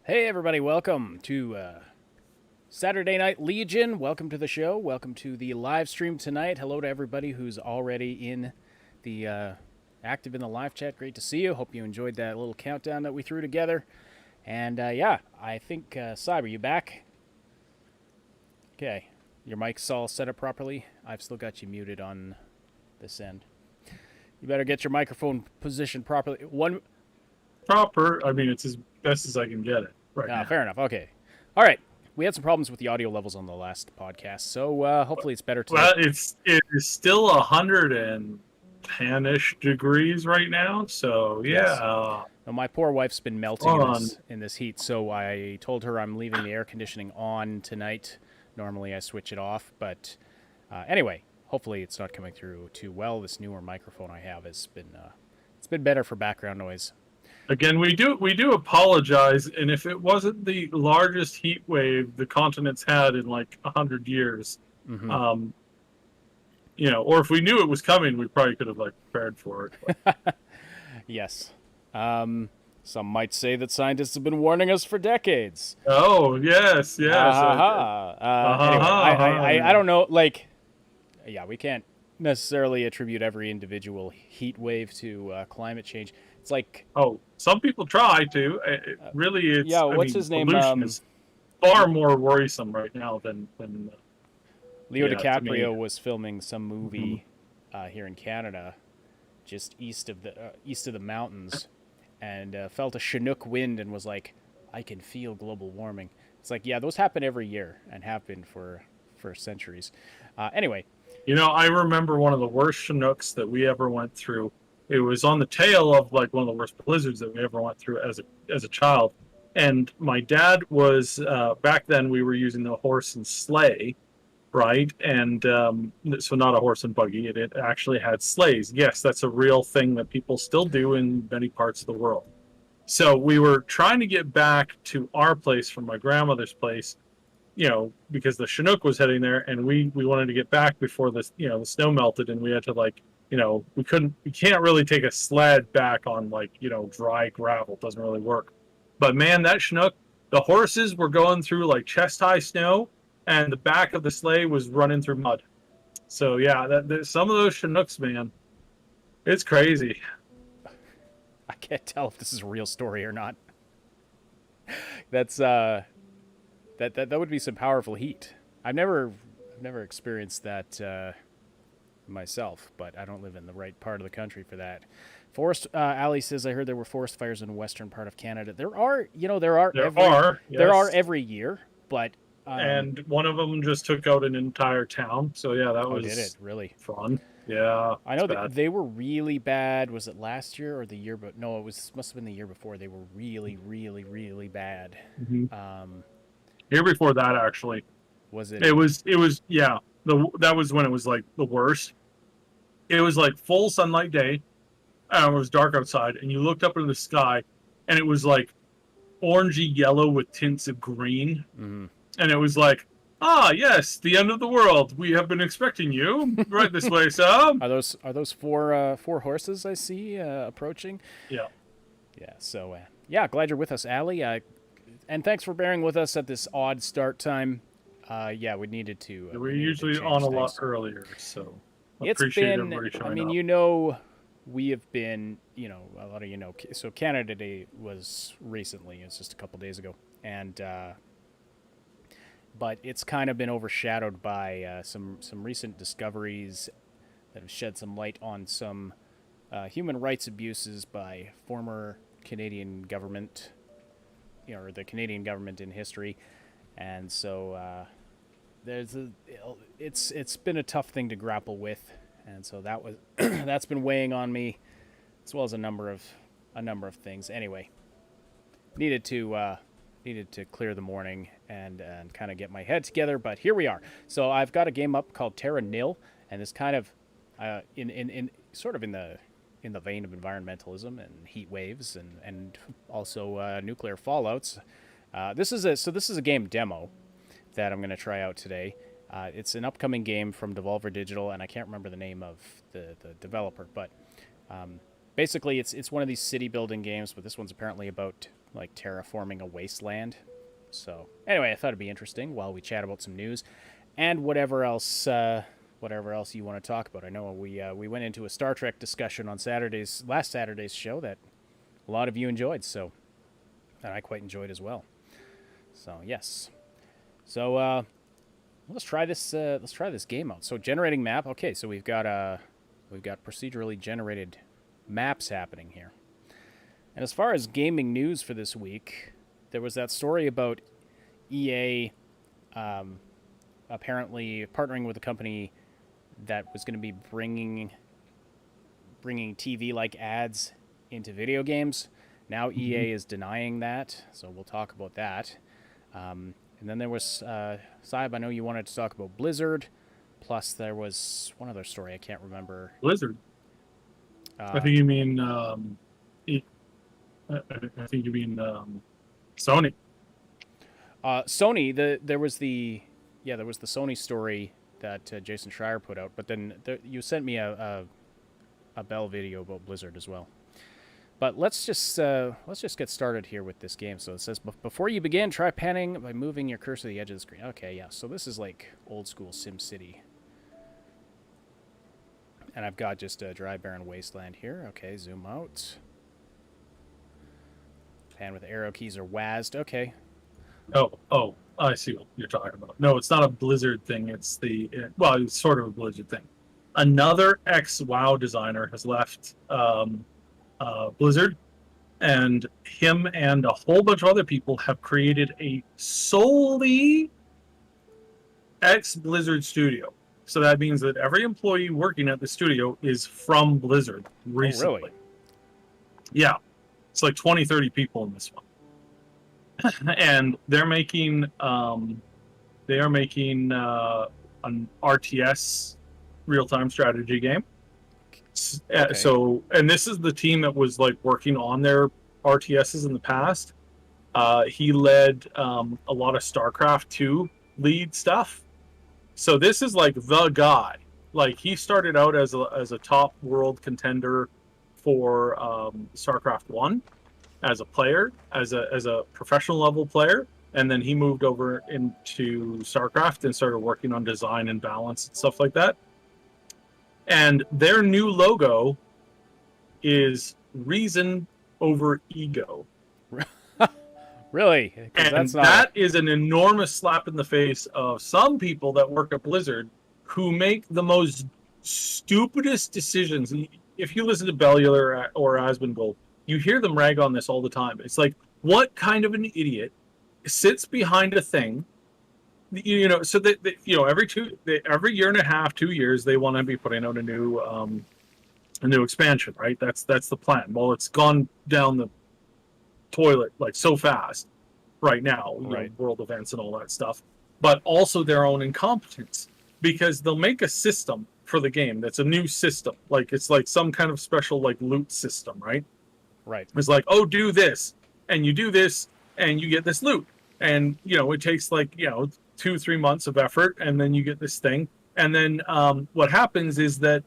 Hey everybody, welcome to Saturday Night Legion. Welcome to the show. Welcome to the live stream tonight. Hello to everybody who's already in the active in the live chat. Great to see you. Hope you enjoyed that little countdown that we threw together. And yeah, I think Cyber, you back? Okay, your mic's all set up properly. I've still got you muted on this end. You better get your microphone positioned properly. Proper. I mean, it's as best as I can get it right now. Fair enough. Okay. All right. We had some problems with the audio levels on the last podcast, so hopefully it's better today. Well, it is still 110-ish degrees right now, so yeah. Yes. Now, my poor wife's been melting in this heat, so I told her I'm leaving the air conditioning on tonight. Normally I switch it off, but anyway, hopefully it's not coming through too well. This newer microphone I have has been it's been better for background noise. Again, we do apologize, and if it wasn't the largest heat wave the continent's had in like 100 years, or if we knew it was coming, we probably could have prepared for it. Yes. Some might say that scientists have been warning us for decades. Oh, yes. Anyway, I don't know, we can't necessarily attribute every individual heat wave to climate change. It's some people try to. It's what's his name? Pollution is far more worrisome right now than Leo DiCaprio was filming some movie here in Canada, just east of the mountains, and felt a Chinook wind and was like, "I can feel global warming." It's those happen every year and have been for centuries. Anyway, I remember one of the worst Chinooks that we ever went through. It was on the tail of one of the worst blizzards that we ever went through as a child. And my dad was back then we were using the horse and sleigh, right? And so not a horse and buggy. It actually had sleighs. Yes, that's a real thing that people still do in many parts of the world. So we were trying to get back to our place from my grandmother's place, because the Chinook was heading there, and we wanted to get back before the snow melted, and we had to we can't really take a sled back on dry gravel. It doesn't really work. But man, that Chinook, the horses were going through chest high snow, and the back of the sleigh was running through mud. So yeah, some of those Chinooks, man, it's crazy. I can't tell if this is a real story or not. That's that would be some powerful heat. I've never experienced that myself, but I don't live in the right part of the country for that. Forest Ali says, I heard there were forest fires in the western part of Canada. There are every year, but and one of them just took out an entire town. So yeah, that was did it really fun? Yeah, I know that they were really bad. Was it last year or the year? But no, must have been the year before. They were really, really, really bad. Year before that, actually, was it? It was yeah. That was when it was the worst. It was full sunlight day, and it was dark outside, and you looked up into the sky, and it was orangey yellow with tints of green, and it was yes, the end of the world. We have been expecting you right this way, sir. Are those four horses I see approaching? Yeah. Yeah. So glad you're with us, Ali. And thanks for bearing with us at this odd start time. We needed to. We're usually on a lot earlier, so appreciate everybody showing up. We have been, a lot of so Canada Day was recently. It's just a couple days ago, and but it's kind of been overshadowed by some recent discoveries that have shed some light on some human rights abuses by former Canadian government, or the Canadian government in history. And so there's a it's been a tough thing to grapple with, and so that was that's been weighing on me, as well as a number of things. Anyway, needed to needed to clear the morning and kind of get my head together. But here we are. So I've got a game up called Terra Nil, and it's kind of in sort of in the vein of environmentalism and heat waves and also nuclear fallouts. This is a game demo that I'm going to try out today. It's an upcoming game from Devolver Digital, and I can't remember the name of the developer, but basically it's one of these city building games, but this one's apparently about like terraforming a wasteland. So anyway, I thought it'd be interesting while we chat about some news and whatever else you want to talk about. I know we went into a Star Trek discussion on last Saturday's show that a lot of you enjoyed, so and I quite enjoyed as well. So yes, so let's try this. Let's try this game out. So generating map. Okay, so we've got procedurally generated maps happening here. And as far as gaming news for this week, there was that story about EA apparently partnering with a company that was going to be bringing TV-like ads into video games. Now EA is denying that, so we'll talk about that. And then there was, Saib, I know you wanted to talk about Blizzard, plus there was one other story I can't remember. Blizzard. I think you mean I think you mean Sony. Sony. There was the Sony story that Jason Schreier put out, but then you sent me a Bell video about Blizzard as well. But let's just get started here with this game. So it says, before you begin, try panning by moving your cursor to the edge of the screen. Okay, yeah. So this is like old school SimCity. And I've got just a dry, barren wasteland here. Okay, zoom out. Pan with arrow keys are WASD. Okay. Oh, I see what you're talking about. No, it's not a Blizzard thing. It's it's sort of a Blizzard thing. Another ex-WoW designer has left Blizzard, and him and a whole bunch of other people have created a solely ex-Blizzard studio. So that means that every employee working at the studio is from Blizzard recently. Oh, really? Yeah. It's like 20, 30 people in this one. And they're making an RTS real-time strategy game. Okay. So, and this is the team that was like working on their RTSs in the past. He led a lot of StarCraft 2 lead stuff. So this is like the guy. Like he started out as a top world contender for StarCraft 1 as a player, as a professional level player, and then he moved over into StarCraft and started working on design and balance and stuff like that. And their new logo is reason over ego. Really? And that is an enormous slap in the face of some people that work at Blizzard who make the most stupidest decisions. If you listen to Bellular or Asmongold, you hear them rag on this all the time. It's like, what kind of an idiot sits behind a thing? You know, so that every year and a half, 2 years, they want to be putting out a new expansion, right? That's the plan. Well, it's gone down the toilet like so fast right now, right? World events and all that stuff, but also their own incompetence, because they'll make a system for the game that's a new system, like it's like some kind of special like loot system, right? It's like, oh, do this, and you do this, and you get this loot, and it takes like 2-3 months of effort, and then you get this thing, and then what happens is that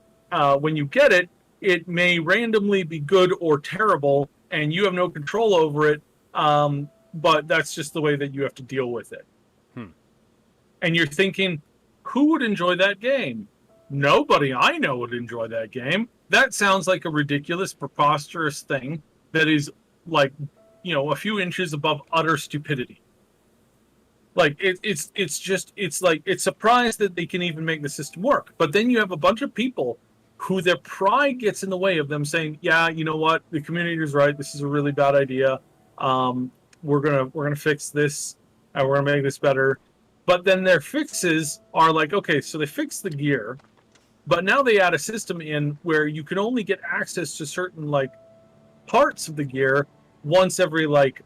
when you get it, it may randomly be good or terrible, and you have no control over it, but that's just the way that you have to deal with it. And you're thinking, who would enjoy that game? Nobody I know would enjoy that game. That sounds like a ridiculous, preposterous thing that is like, a few inches above utter stupidity. Like it's surprised that they can even make the system work. But then you have a bunch of people who their pride gets in the way of them saying, yeah, you know what, the community is right. This is a really bad idea. We're gonna fix this, and we're gonna make this better. But then their fixes are like, okay, so they fix the gear, but now they add a system in where you can only get access to certain like parts of the gear once every like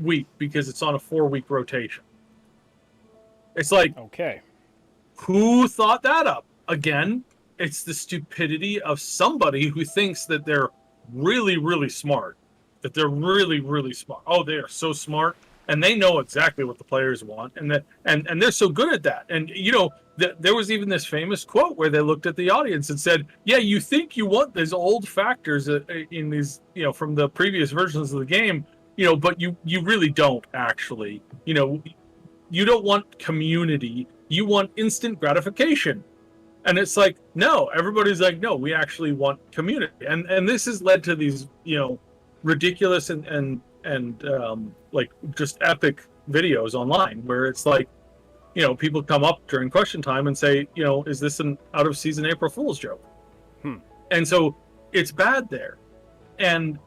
week because it's on a 4-week rotation. It's like, Okay. who thought that up? Again, it's the stupidity of somebody who thinks that they're really, really smart. That they're really, really smart. Oh, they are so smart, and they know exactly what the players want, and they're so good at that. And there was even this famous quote where they looked at the audience and said, "Yeah, you think you want these old factors in these, from the previous versions of the game, but you really don't actually. You don't want community. You want instant gratification." And it's like, no, everybody's like, no, we actually want community. And this has led to these, ridiculous and like just epic videos online where it's like, people come up during question time and say, is this an out of season April Fool's joke? And so it's bad there. And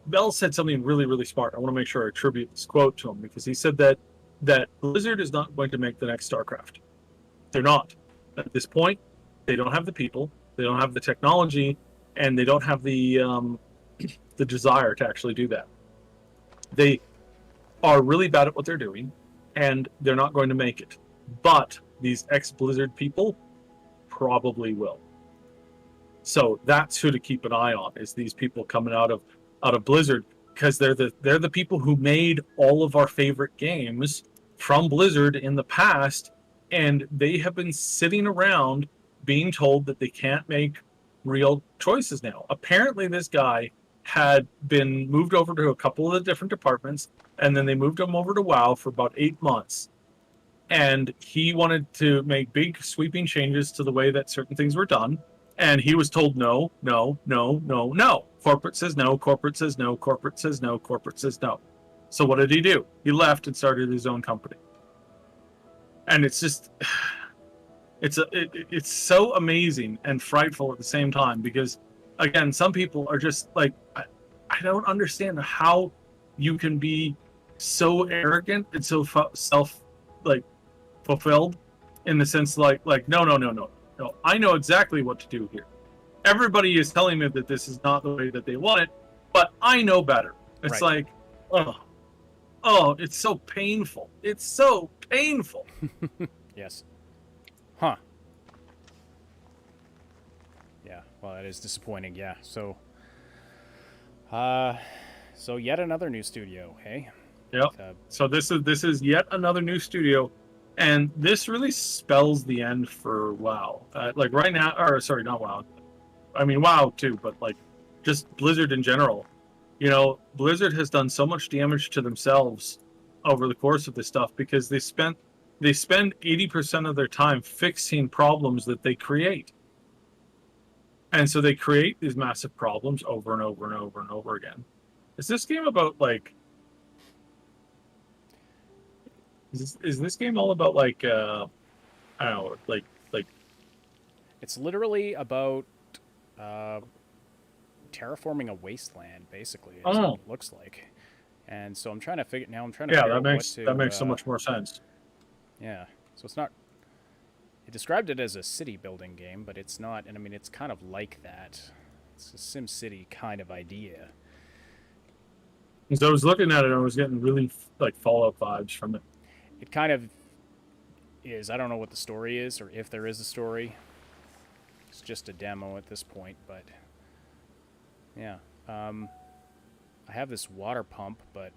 Bell said something really, really smart. I want to make sure I attribute this quote to him because he said that Blizzard is not going to make the next StarCraft. They're not. At this point, they don't have the people, they don't have the technology, and they don't have the desire to actually do that. They are really bad at what they're doing, and they're not going to make it. But these ex-Blizzard people probably will. So that's who to keep an eye on, is these people coming out of Blizzard, because they're the people who made all of our favorite games from Blizzard in the past, and they have been sitting around being told that they can't make real choices now. Apparently this guy had been moved over to a couple of the different departments, and then they moved him over to WoW for about 8 months. And he wanted to make big sweeping changes to the way that certain things were done. And he was told no, no, no, no, no. Corporate says no, corporate says no, corporate says no, corporate says no. So what did he do? He left and started his own company. And it's just, it's so amazing and frightful at the same time because, again, some people are just like, I don't understand how you can be so arrogant and so self like fulfilled in the sense like no, I know exactly what to do here. Everybody is telling me that this is not the way that they want it, but I know better. It's Right. like, oh, it's so painful. It's so painful. Yes. Huh. Yeah. Well, that is disappointing. Yeah. So yet another new studio. Hey. Yep. So this is yet another new studio, and this really spells the end for WoW. Like right now, or sorry, not WoW. I mean WoW too, but like just Blizzard in general. Blizzard has done so much damage to themselves over the course of this stuff because they spend 80% of their time fixing problems that they create. And so they create these massive problems over and over and over and over again. Is this game about like is this game all about like I don't know, like It's literally about terraforming a wasteland, basically, is what it looks like. And so I'm trying to figure out that makes so much more sense. Yeah. So it's not. It described it as a city building game, but it's not. And I mean, it's kind of like that. It's a Sim City kind of idea. So I was looking at it and I was getting really like Fallout vibes from it. It kind of is. I don't know what the story is or if there is a story. It's just a demo at this point, but yeah. I have this water pump, but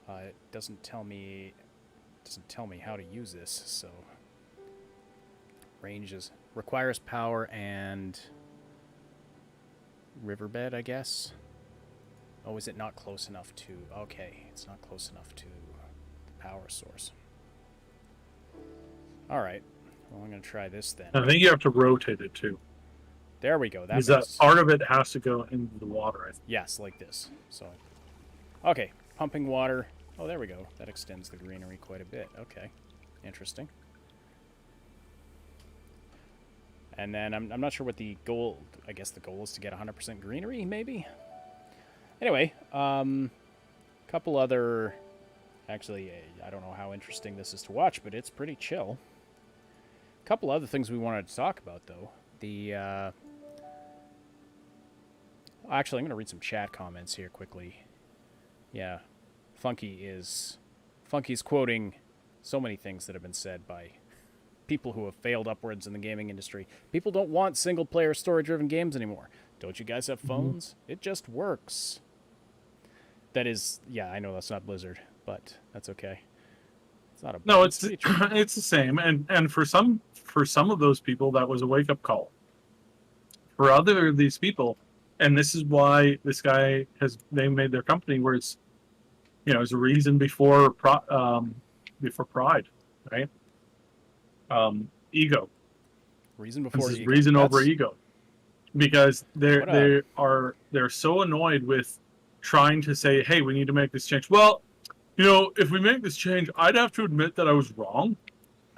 it doesn't tell me how to use this. So requires power and riverbed, I guess. Oh, is it not close enough to? Okay, it's not close enough to the power source. All right. Well, I'm gonna try this then. I think you have to rotate it too. There we go. That part of it has to go into the water, I think. Yes, like this. So, okay, pumping water. Oh, there we go. That extends the greenery quite a bit. Okay, interesting. And then I'm not sure what the goal. I guess the goal is to get 100% greenery, maybe. Anyway, couple other Actually, I don't know how interesting this is to watch, but it's pretty chill. A couple other things we wanted to talk about, though. Actually, I'm going to read some chat comments here quickly. Yeah, Funky's quoting so many things that have been said by people who have failed upwards in the gaming industry. People don't want single-player story-driven games anymore. Don't you guys have phones? It just works. That is, yeah, I know that's not Blizzard, but that's okay. It's not a No, it's it's the same, and for some of those people that was a wake up call. For other of these people, and this is why they made their company where it's it's a reason before pride, right? Ego. Reason before This is ego. reason over ego, because they're so annoyed with trying to say, hey, we need to make this change. Well, if we make this change, I'd have to admit that I was wrong,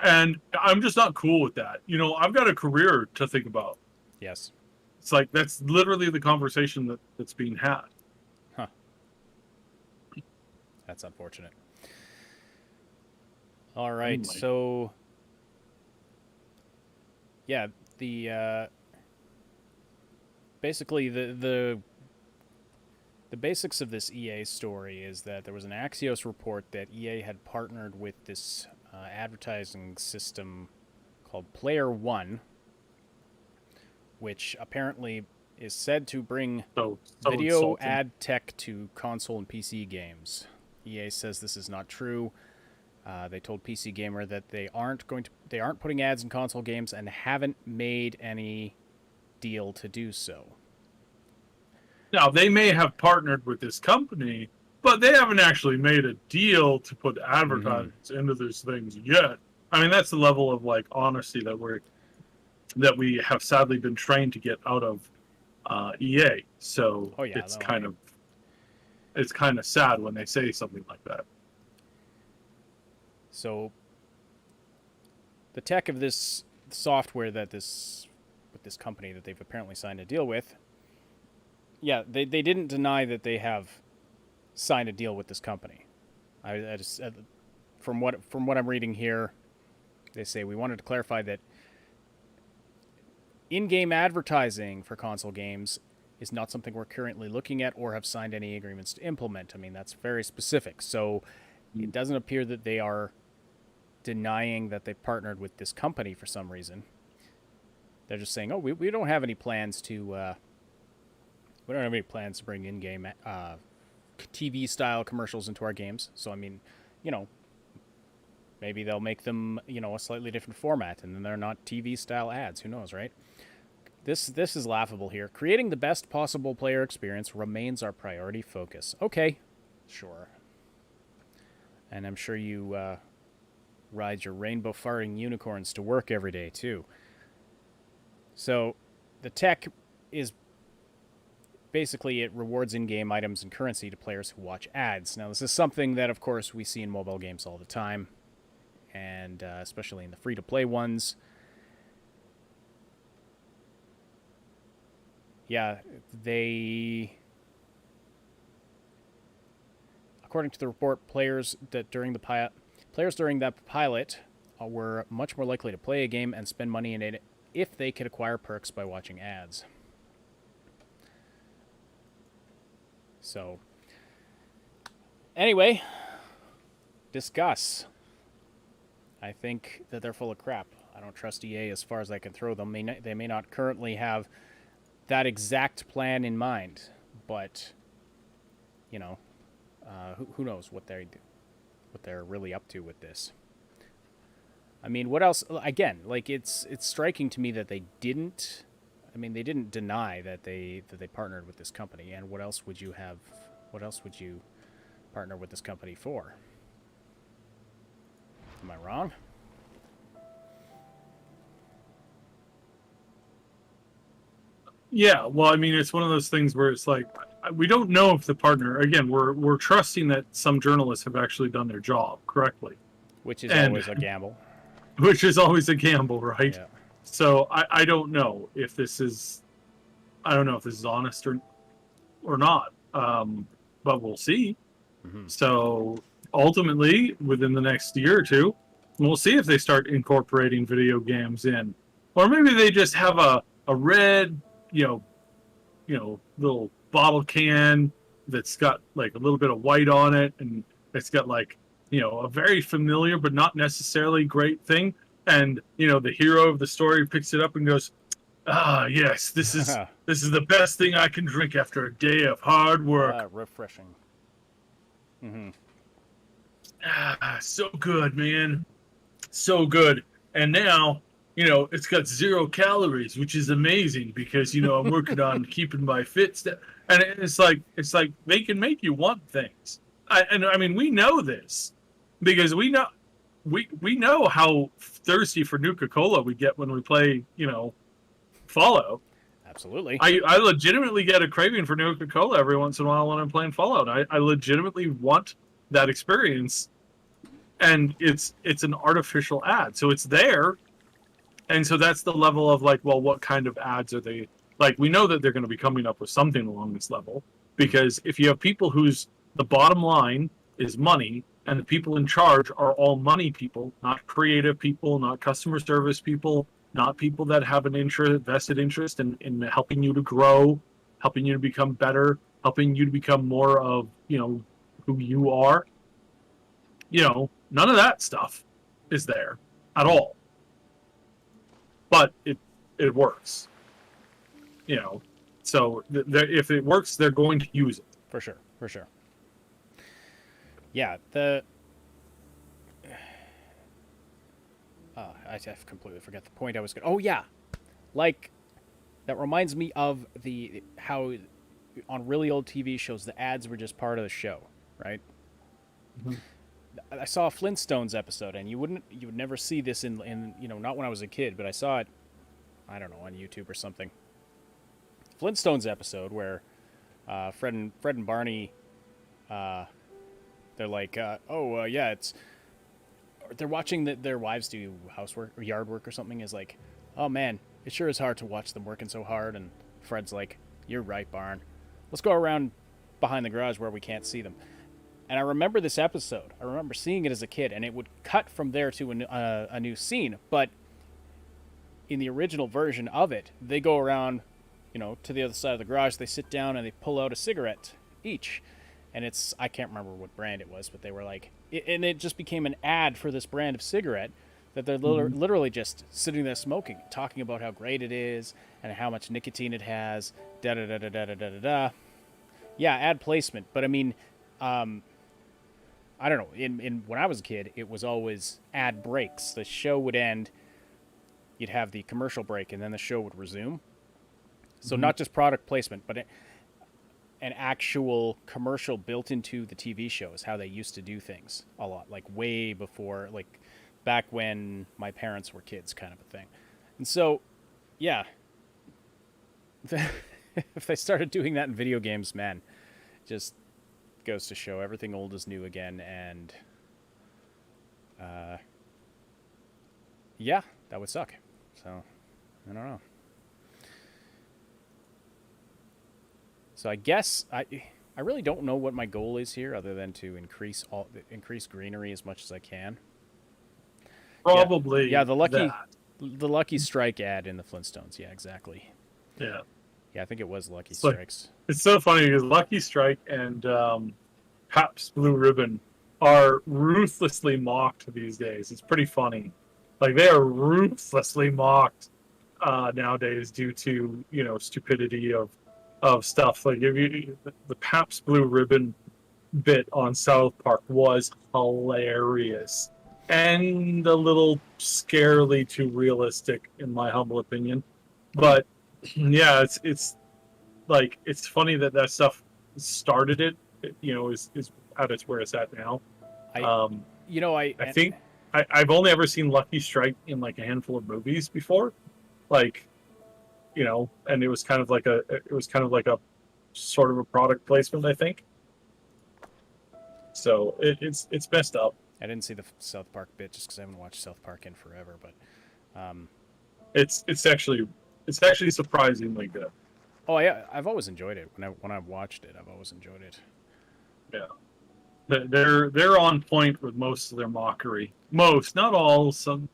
and I'm just not cool with that. I've got a career to think about. Yes. It's like that's literally the conversation that's being had. Huh. That's unfortunate. All right, Anyway. so yeah, basically the basics of this EA story is that there was an Axios report that EA had partnered with this advertising system called Player One, which apparently is said to bring So video insulting. ad tech to console and PC games. EA says this is not true. They told PC Gamer that they aren't putting ads in console games and haven't made any deal to do so. Now, they may have partnered with this company, but they haven't actually made a deal to put advertisements into those things yet. I mean, that's the level of honesty that we have sadly been trained to get out of EA. So it's kind of sad when they say something like that. So the tech of this software with this company that they've apparently signed a deal with, yeah, they didn't deny that they have signed a deal with this company. I just from what I'm reading here, they say we wanted to clarify that in-game advertising for console games is not something we're currently looking at or have signed any agreements to implement. I mean, that's very specific. So it doesn't appear that they are denying that they partnered with this company for some reason. They're just saying, oh, we don't have any plans to bring in-game TV-style commercials into our games. So, I mean, maybe they'll make them, a slightly different format, and then they're not TV-style ads. Who knows, right? This is laughable here. Creating the best possible player experience remains our priority focus. Okay, sure. And I'm sure you ride your rainbow farting unicorns to work every day, too. So, the tech is basically it rewards in-game items and currency to players who watch ads. Now, this is something that, of course, we see in mobile games all the time, and especially in the free-to-play ones. Yeah, according to the report, players during that pilot were much more likely to play a game and spend money in it if they could acquire perks by watching ads. So, anyway, discuss. I think that they're full of crap. I don't trust EA as far as I can throw them. They may not currently have that exact plan in mind, but who knows what they're really up to with this. I mean, what else? Again, it's striking to me that they didn't. I mean, they didn't deny that they partnered with this company. And what else would you have? What else would you partner with this company for? Am I wrong? Yeah, well, I mean, it's one of those things where it's like we don't know if the partner. Again, we're trusting that some journalists have actually done their job correctly, Which is always a gamble. which is always a gamble, right? Yeah. So I don't know if this is, honest or not, but we'll see. Mm-hmm. So ultimately, within the next year or two, we'll see if they start incorporating video games in, or maybe they just have a red, little bottle can that's got like a little bit of white on it, and it's got like a very familiar but not necessarily great thing, and the hero of the story picks it up and goes, ah, yes, this is the best thing I can drink after a day of hard work. Refreshing. Mm-hmm. Ah, so good, man. So good. And now, it's got 0 calories, which is amazing because, I'm working on keeping my fit stuff. And it's like they can make you want things. I mean, we know this because we know how thirsty for Nuka-Cola we get when we play, Fallout. Absolutely. I legitimately get a craving for Nuka-Cola every once in a while when I'm playing Fallout. I legitimately want that experience, and it's an artificial ad, so it's there, and so that's the level of like, well, what kind of ads are they? Like, we know that they're going to be coming up with something along this level, because if you have people whose the bottom line is money, and the people in charge are all money people, not creative people, not customer service people, not people that have an vested interest in helping you to grow, helping you to become better, helping you to become more of who you are. None of that stuff is there at all. But it works. So if it works, they're going to use it. For sure. Yeah, I completely forgot the point I was going to... Oh, yeah. Like, that reminds me of how on really old TV shows, the ads were just part of the show, right? Mm-hmm. I saw a Flintstones episode, and you would never see this in not when I was a kid, but I saw it, I don't know, on YouTube or something. Flintstones episode where Fred and Barney, they're like, they're watching their wives do housework or yard work or something. Is like, oh man, it sure is hard to watch them working so hard. And Fred's like, you're right, Barn. Let's go around behind the garage where we can't see them. And I remember this episode. I remember seeing it as a kid, and it would cut from there to a new scene. But in the original version of it, they go around, to the other side of the garage. They sit down and they pull out a cigarette each. And I can't remember what brand it was, but they were like, and it just became an ad for this brand of cigarette that they're literally just sitting there smoking, talking about how great it is and how much nicotine it has, da-da-da-da-da-da-da-da. Yeah, ad placement. But I mean, I don't know. In when I was a kid, it was always ad breaks. The show would end, you'd have the commercial break, and then the show would resume. So not just product placement, but an actual commercial built into the TV show is how they used to do things a lot, like way before, like back when my parents were kids, kind of a thing. And so, yeah, if they started doing that in video games, man, just goes to show everything old is new again. And yeah, that would suck. So I don't know. So I guess I really don't know what my goal is here, other than to increase greenery as much as I can. Probably. Yeah, the Lucky Strike ad in the Flintstones. Yeah, exactly. Yeah. Yeah, I think it was Lucky Strikes. It's so funny because Lucky Strike and Pabst Blue Ribbon are ruthlessly mocked these days. It's pretty funny. Like, they are ruthlessly mocked nowadays due to stupidity of stuff. Like, the Pabst Blue Ribbon bit on South Park was hilarious and a little scarily too realistic, in my humble opinion. But yeah, it's like, it's funny that stuff started it. Is at its where it's at now. I think I've only ever seen Lucky Strike in like a handful of movies before, like. And it was kind of like a sort of a product placement, I think. So it's messed up. I didn't see the South Park bit just because I haven't watched South Park in forever, but it's actually surprisingly good. Oh yeah, I've always enjoyed it when I watched it. I've always enjoyed it. Yeah. They're on point with most of their mockery. Most, not all. Some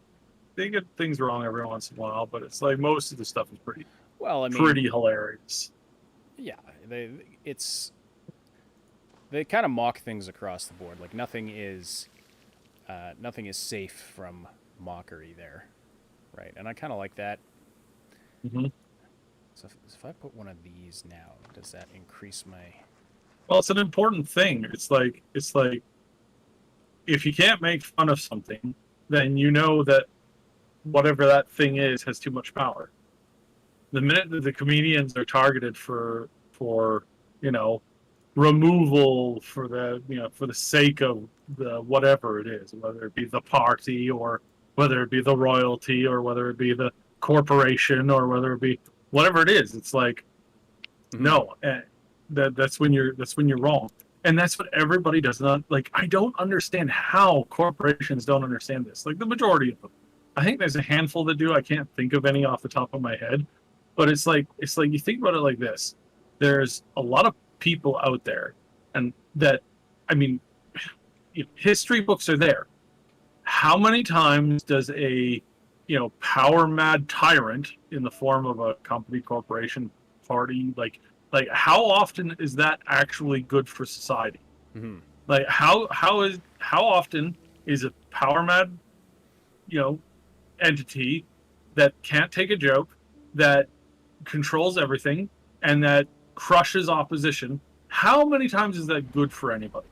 they get things wrong every once in a while, but it's like most of the stuff is Well, I mean, pretty hilarious. yeah, it's they kind of mock things across the board. Like nothing is safe from mockery there, right? And I kind of like that. Hmm. So if I put one of these now, does that increase my? Well, it's an important thing. It's like if you can't make fun of something, then you know that whatever that thing is has too much power. The minute that the comedians are targeted for you know removal for the for the sake of the whatever it is, whether it be the party or whether it be the royalty or whether it be the corporation or whether it be whatever it is, it's like Mm-hmm. no, that's when you're wrong, and that's what everybody does not like. I don't understand how corporations don't understand this. Like the majority of them, I think there's a handful that do. I can't think of any off the top of my head, but it's like you think about it like this. There's a lot of people out there, and that I mean, history books are there. How many times does a power mad tyrant in the form of a company, corporation, party, like how often is that actually good for society? Mm-hmm. Like how often is a power mad you know entity that can't take a joke, that controls everything, and that crushes opposition? How many times is that good for anybody?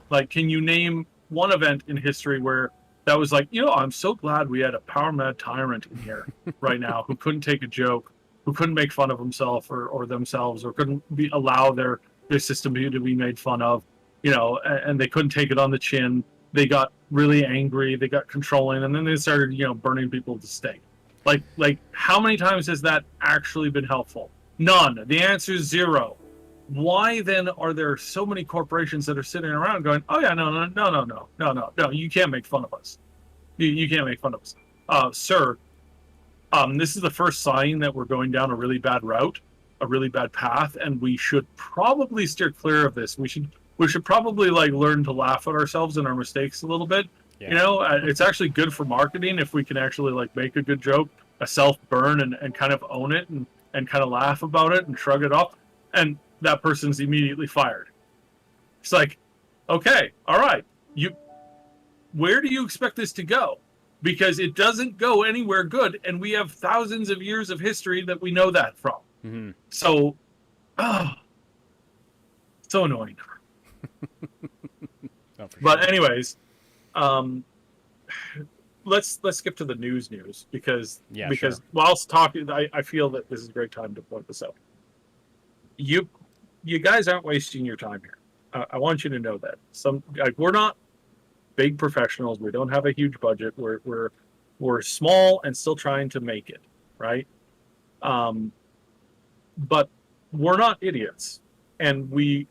Like, can you name one event in history where that was like, I'm so glad we had a power mad tyrant in here right now who couldn't take a joke, who couldn't make fun of himself or themselves, or couldn't allow their system to be made fun of, and they couldn't take it on the chin. They got really angry, they got controlling, and then they started, burning people at the stake. Like how many times has that actually been helpful? None. The answer is zero. Why then are there so many corporations that are sitting around going, oh yeah, no, you can't make fun of us. You can't make fun of us. Sir, this is the first sign that we're going down a really bad route, a really bad path, and we should probably steer clear of this. We should probably like learn to laugh at ourselves and our mistakes a little bit. Yeah. It's actually good for marketing if we can actually like make a good joke, a self burn, and kind of own it and kind of laugh about it and shrug it off. And that person's immediately fired. It's like, okay, all right, where do you expect this to go? Because it doesn't go anywhere good, and we have thousands of years of history that we know that from. Mm-hmm. So, so annoying. Oh, for But sure. anyways, um, let's skip to the news because Yeah, because sure. whilst talking, I feel that this is a great time to point this out. You guys aren't wasting your time here. I want you to know that we're not big professionals. We don't have a huge budget. We're small and still trying to make it, right? But we're not idiots, and we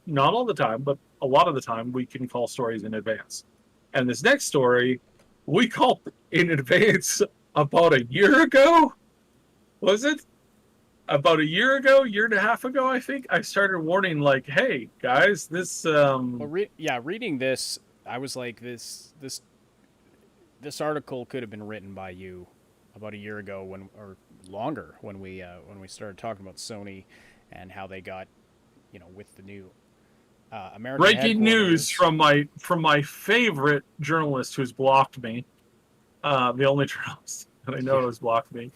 not all the time, but a lot of the time we can call stories in advance. And this next story we called in advance about a year ago. Was it? About a year ago, year and a half ago, I think I started warning, like, "Hey guys, this." Well, reading this, I was like, this article could have been written by you about a year ago, or longer, when we started talking about Sony and how they got, with the new American Breaking news headquarters. from my favorite journalist who's blocked me. The only journalist that I know Yeah. has blocked me.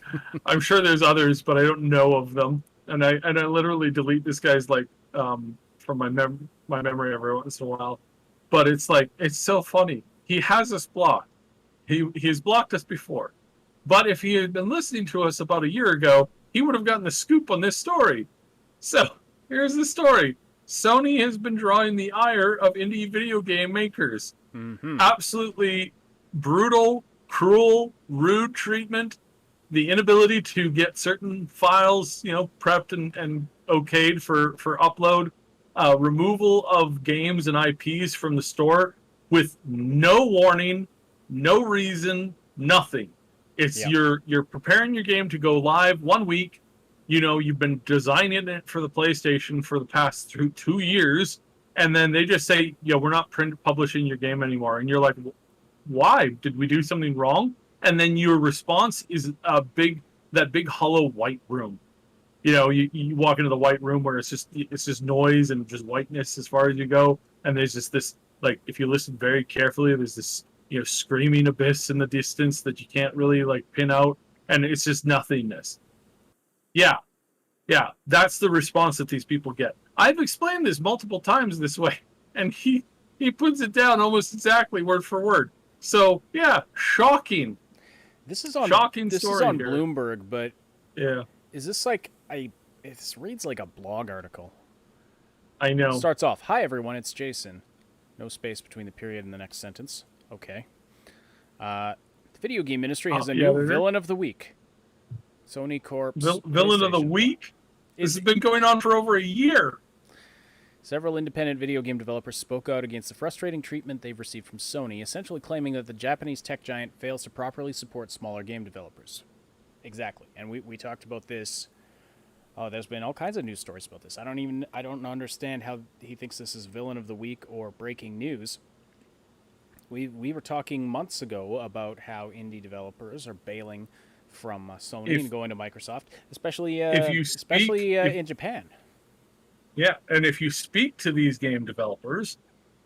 I'm sure there's others, but I don't know of them. And I literally delete this guy's from my memory every once in a while. But it's like it's so funny. He has us blocked. He's blocked us before. But if he had been listening to us about a year ago, he would have gotten the scoop on this story. So here's the story. Sony has been drawing the ire of indie video game makers. Mm-hmm. Absolutely brutal, cruel, rude treatment, the inability to get certain files, prepped and okayed for upload, removal of games and IPs from the store with no warning, no reason, nothing. It's Yep. you're preparing your game to go live 1 week. You've been designing it for the PlayStation for the past 2 years. and then they just say, "Yeah, we're not print publishing your game anymore," and you're like, "Why? Did we do something wrong?" And then your response is that big hollow white room. You walk into the white room where it's just noise and just whiteness as far as you go, and there's just this, like, if you listen very carefully, there's this screaming abyss in the distance that you can't really like pin out, and it's just nothingness. Yeah, yeah, that's the response that these people get. I've explained this multiple times this way, and he puts it down almost exactly word for word. So yeah, shocking. This is on Shocking this is story on here. Bloomberg, but Yeah, is this like this reads like a blog article. I It know. starts off, "Hi everyone, it's Jason." No space between the period and the next sentence. Okay. The video game industry has a new villain of the week. Sony Corp's Villain of the PlayStation. week. This Is has been going on for over a year. Several independent video game developers spoke out against the frustrating treatment they've received from Sony, essentially claiming that the Japanese tech giant fails to properly support smaller game developers. Exactly. And we talked about this. Oh, there's been all kinds of news stories about this. I don't understand how he thinks this is villain of the week or breaking news. We were talking months ago about how indie developers are bailing from Sony and going to Microsoft, especially in Japan. Yeah, and if you speak to these game developers,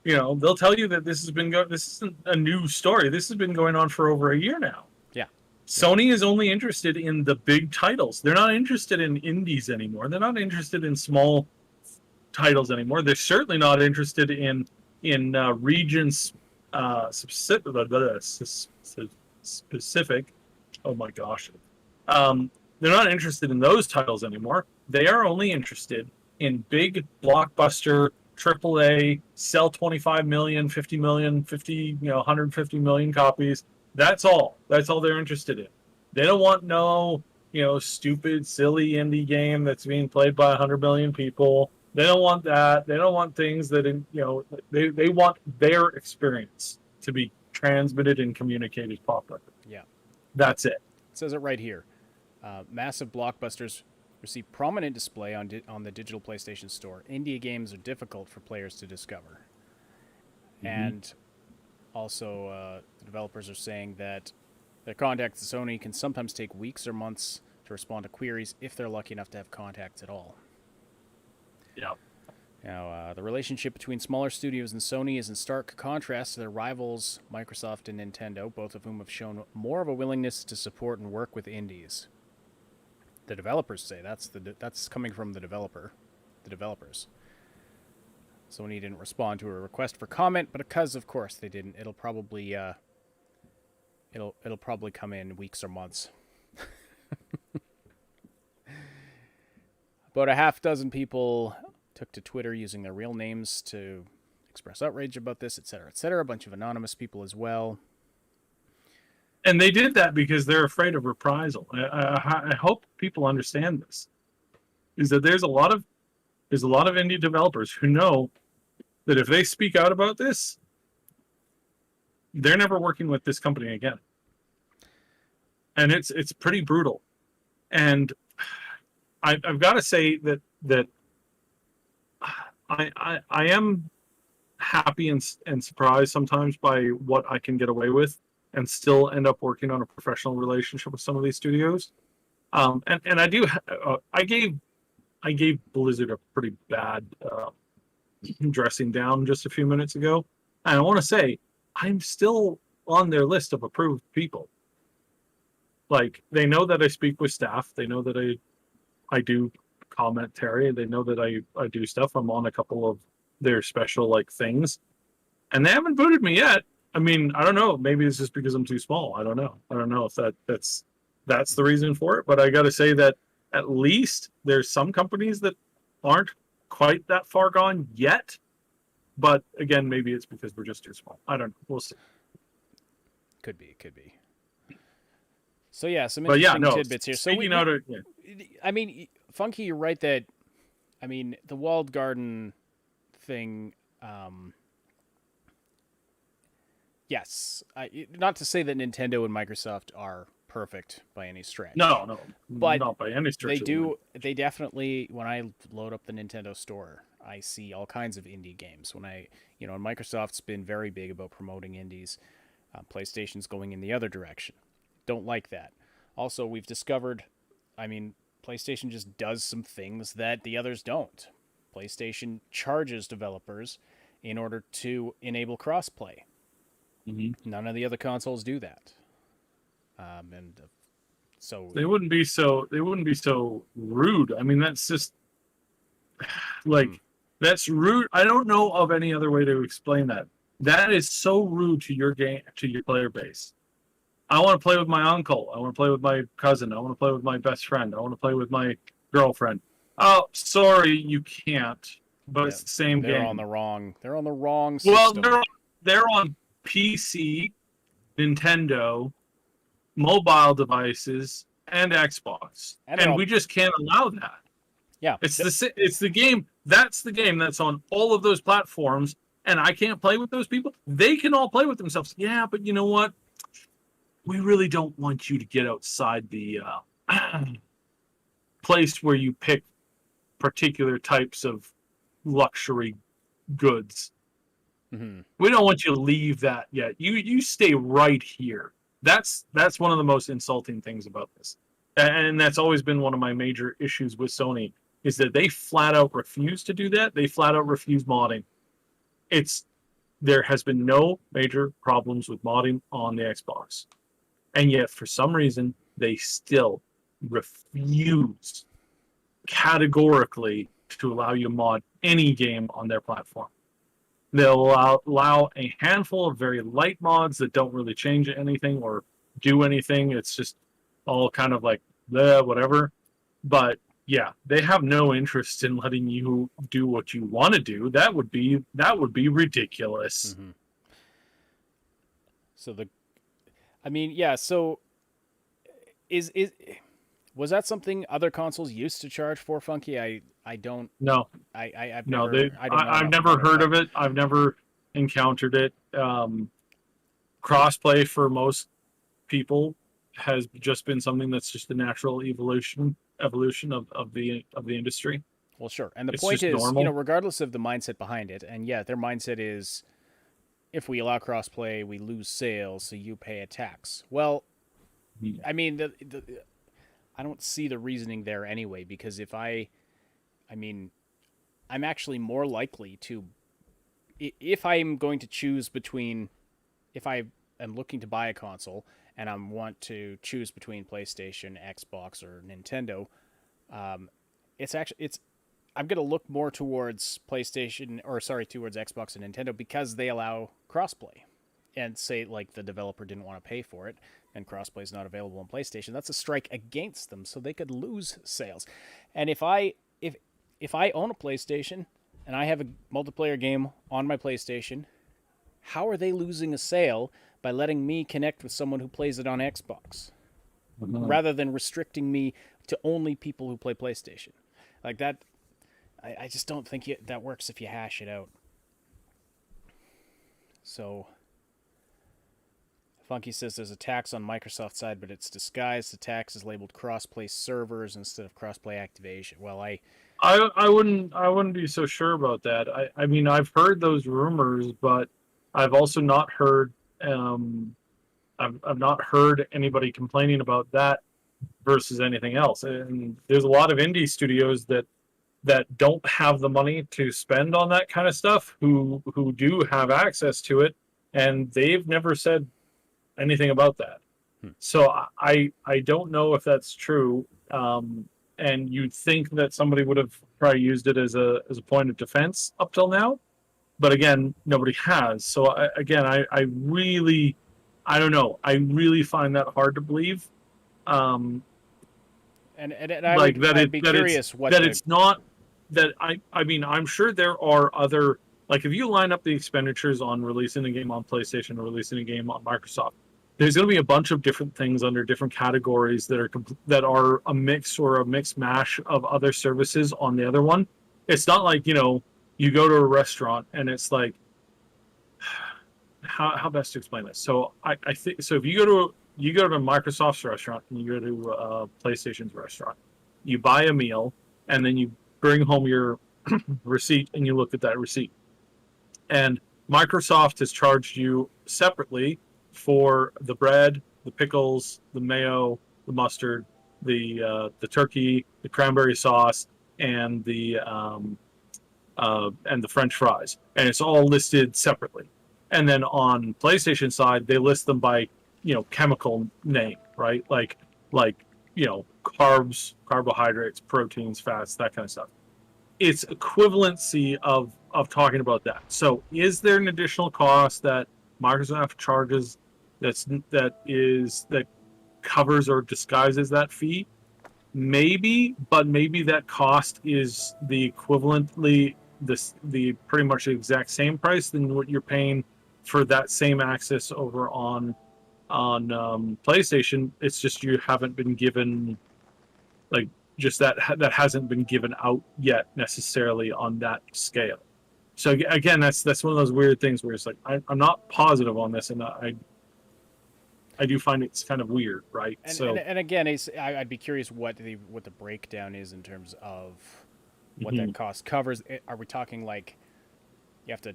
they'll tell you that this isn't a new story. This has been going on for over a year now. Yeah. Sony is only interested in the big titles. They're not interested in indies anymore. They're not interested in small titles anymore. They're certainly not interested in regions specific. Oh my gosh. They're not interested in those titles anymore. They are only interested in big blockbuster AAA, sell 25 million, 50 million, 150 million copies. That's all. That's all they're interested in. They don't want no, stupid, silly indie game that's being played by 100 million people. They don't want that. They don't want things that, they want their experience to be transmitted and communicated properly. Yeah. That's it. It says it right here. Massive blockbusters receive prominent display on the digital PlayStation Store. Indie games are difficult for players to discover. Mm-hmm. And also, the developers are saying that their contacts at Sony can sometimes take weeks or months to respond to queries if they're lucky enough to have contacts at all. Yeah. Now, the relationship between smaller studios and Sony is in stark contrast to their rivals, Microsoft and Nintendo, both of whom have shown more of a willingness to support and work with indies. The developers say that's coming from the developers. Sony didn't respond to a request for comment, but because of course they didn't, it'll probably come in weeks or months. About a half dozen people took to Twitter using their real names to express outrage about this, etc., etc. A bunch of anonymous people as well. And they did that because they're afraid of reprisal. I hope people understand this. Is that there's a lot of indie developers who know that if they speak out about this, they're never working with this company again. And it's pretty brutal. And I've got to say that I am happy and surprised sometimes by what I can get away with, and still end up working on a professional relationship with some of these studios. And I gave Blizzard a pretty bad dressing down just a few minutes ago. And I want to say, I'm still on their list of approved people. Like, they know that I speak with staff. They know that I do commentary. They know that I do stuff. I'm on a couple of their special things. And they haven't booted me yet. I mean, I don't know. Maybe it's just because I'm too small. I don't know. I don't know if that's the reason for it. But I got to say that at least there's some companies that aren't quite that far gone yet. But again, maybe it's because we're just too small. I don't know. We'll see. Could be. So yeah, some interesting tidbits here. So I mean, Funky, you're right that, I mean, the walled garden thing. Yes, not to say that Nintendo and Microsoft are perfect by any stretch. No, but not by any stretch. They definitely, when I load up the Nintendo store, I see all kinds of indie games. And Microsoft's been very big about promoting indies. PlayStation's going in the other direction. Don't like that. Also, we've discovered, I mean, PlayStation just does some things that the others don't. PlayStation charges developers in order to enable crossplay. None of the other consoles do that. And so They wouldn't be so rude. I mean, that's just like that's rude. I don't know of any other way to explain that. That is so rude to your game, to your player base. I want to play with my uncle. I want to play with my cousin. I want to play with my best friend. I want to play with my girlfriend. Oh, sorry, you can't. But it's the same they're game. They're on the wrong system. Well, they're on PC, Nintendo, mobile devices, and Xbox, and we just can't allow that. Yeah, it's the game. That's the game that's on all of those platforms, and I can't play with those people. They can all play with themselves. Yeah, but you know what? We really don't want you to get outside the place where you pick particular types of luxury goods. Mm-hmm. We don't want you to leave that yet. You stay right here. That's one of the most insulting things about this, and that's always been one of my major issues with Sony, is that they flat out refuse to do that. They flat out refuse modding. There has been no major problems with modding on the Xbox, and yet for some reason they still refuse categorically to allow you to mod any game on their platform. They'll allow a handful of very light mods that don't really change anything or do anything. It's just all kind of like bleh, whatever. But yeah, they have no interest in letting you do what you want to do. That would be ridiculous. Mm-hmm. So was that something other consoles used to charge for, Funky? I don't. No. I've never heard of it. I've never encountered it. Crossplay for most people has just been something that's just the natural evolution of the industry. Well, sure. And the point is, normal. Regardless of the mindset behind it, and yeah, their mindset is, if we allow crossplay, we lose sales, so you pay a tax. Well, I mean, I don't see the reasoning there anyway, because I'm actually more likely to, if I'm going to choose between, if I am looking to buy a console and I want to choose between PlayStation, Xbox, or Nintendo, I'm going to look more towards towards Xbox and Nintendo, because they allow crossplay. And say, like, the developer didn't want to pay for it, and crossplay is not available on PlayStation, that's a strike against them, so they could lose sales. And if I own a PlayStation and I have a multiplayer game on my PlayStation, how are they losing a sale by letting me connect with someone who plays it on Xbox, rather than restricting me to only people who play PlayStation? Like that, I just don't think that works if you hash it out. So Funky says there's a tax on Microsoft's side, but it's disguised. The tax is labeled crossplay servers instead of crossplay activation. Well, I wouldn't be so sure about that. I mean, I've heard those rumors, but I've also not heard I've not heard anybody complaining about that versus anything else. And there's a lot of indie studios that don't have the money to spend on that kind of stuff who do have access to it, and they've never said anything about that. So I don't know if that's true. And you'd think that somebody would have probably used it as a point of defense up till now, but again, nobody has. So I don't know. I really find that hard to believe. And I'd be curious it's not that I mean, I'm sure there are other, like, if you line up the expenditures on releasing a game on PlayStation or releasing a game on Microsoft, there's going to be a bunch of different things under different categories that are a mix or a mix mash of other services on the other one. It's not like, you go to a restaurant and it's like, how best to explain this? So I think, so if you go to Microsoft's restaurant and you go to PlayStation's restaurant, you buy a meal and then you bring home your receipt and you look at that receipt. And Microsoft has charged you separately for the bread, the pickles, the mayo, the mustard, the turkey, the cranberry sauce, and the French fries, and it's all listed separately. And then on PlayStation side, they list them by chemical name, right? Like carbs, carbohydrates, proteins, fats, that kind of stuff. It's equivalency of talking about that. So is there an additional cost that Microsoft charges that covers or disguises that fee? Maybe, but maybe that cost is the equivalently the pretty much the exact same price than what you're paying for that same access over on PlayStation. It's just you haven't been given like just that hasn't been given out yet necessarily on that scale. So again, that's one of those weird things where it's like I'm not positive on this, and I do find it's kind of weird, right? And again, I'd be curious what the breakdown is in terms of what that cost covers. Are we talking like you have to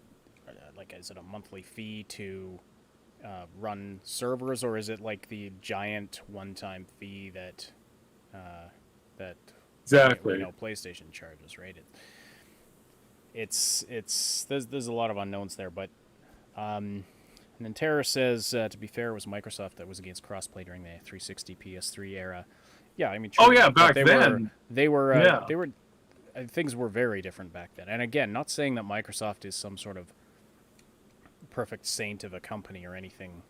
like is it a monthly fee to run servers, or is it like the giant one-time fee that exactly PlayStation charges, right? It's there's a lot of unknowns there, but and then Terra says, to be fair, it was Microsoft that was against crossplay during the 360 PS3 era. Yeah, I mean, true, oh yeah, back then they were things were very different back then. And again, not saying that Microsoft is some sort of perfect saint of a company or anything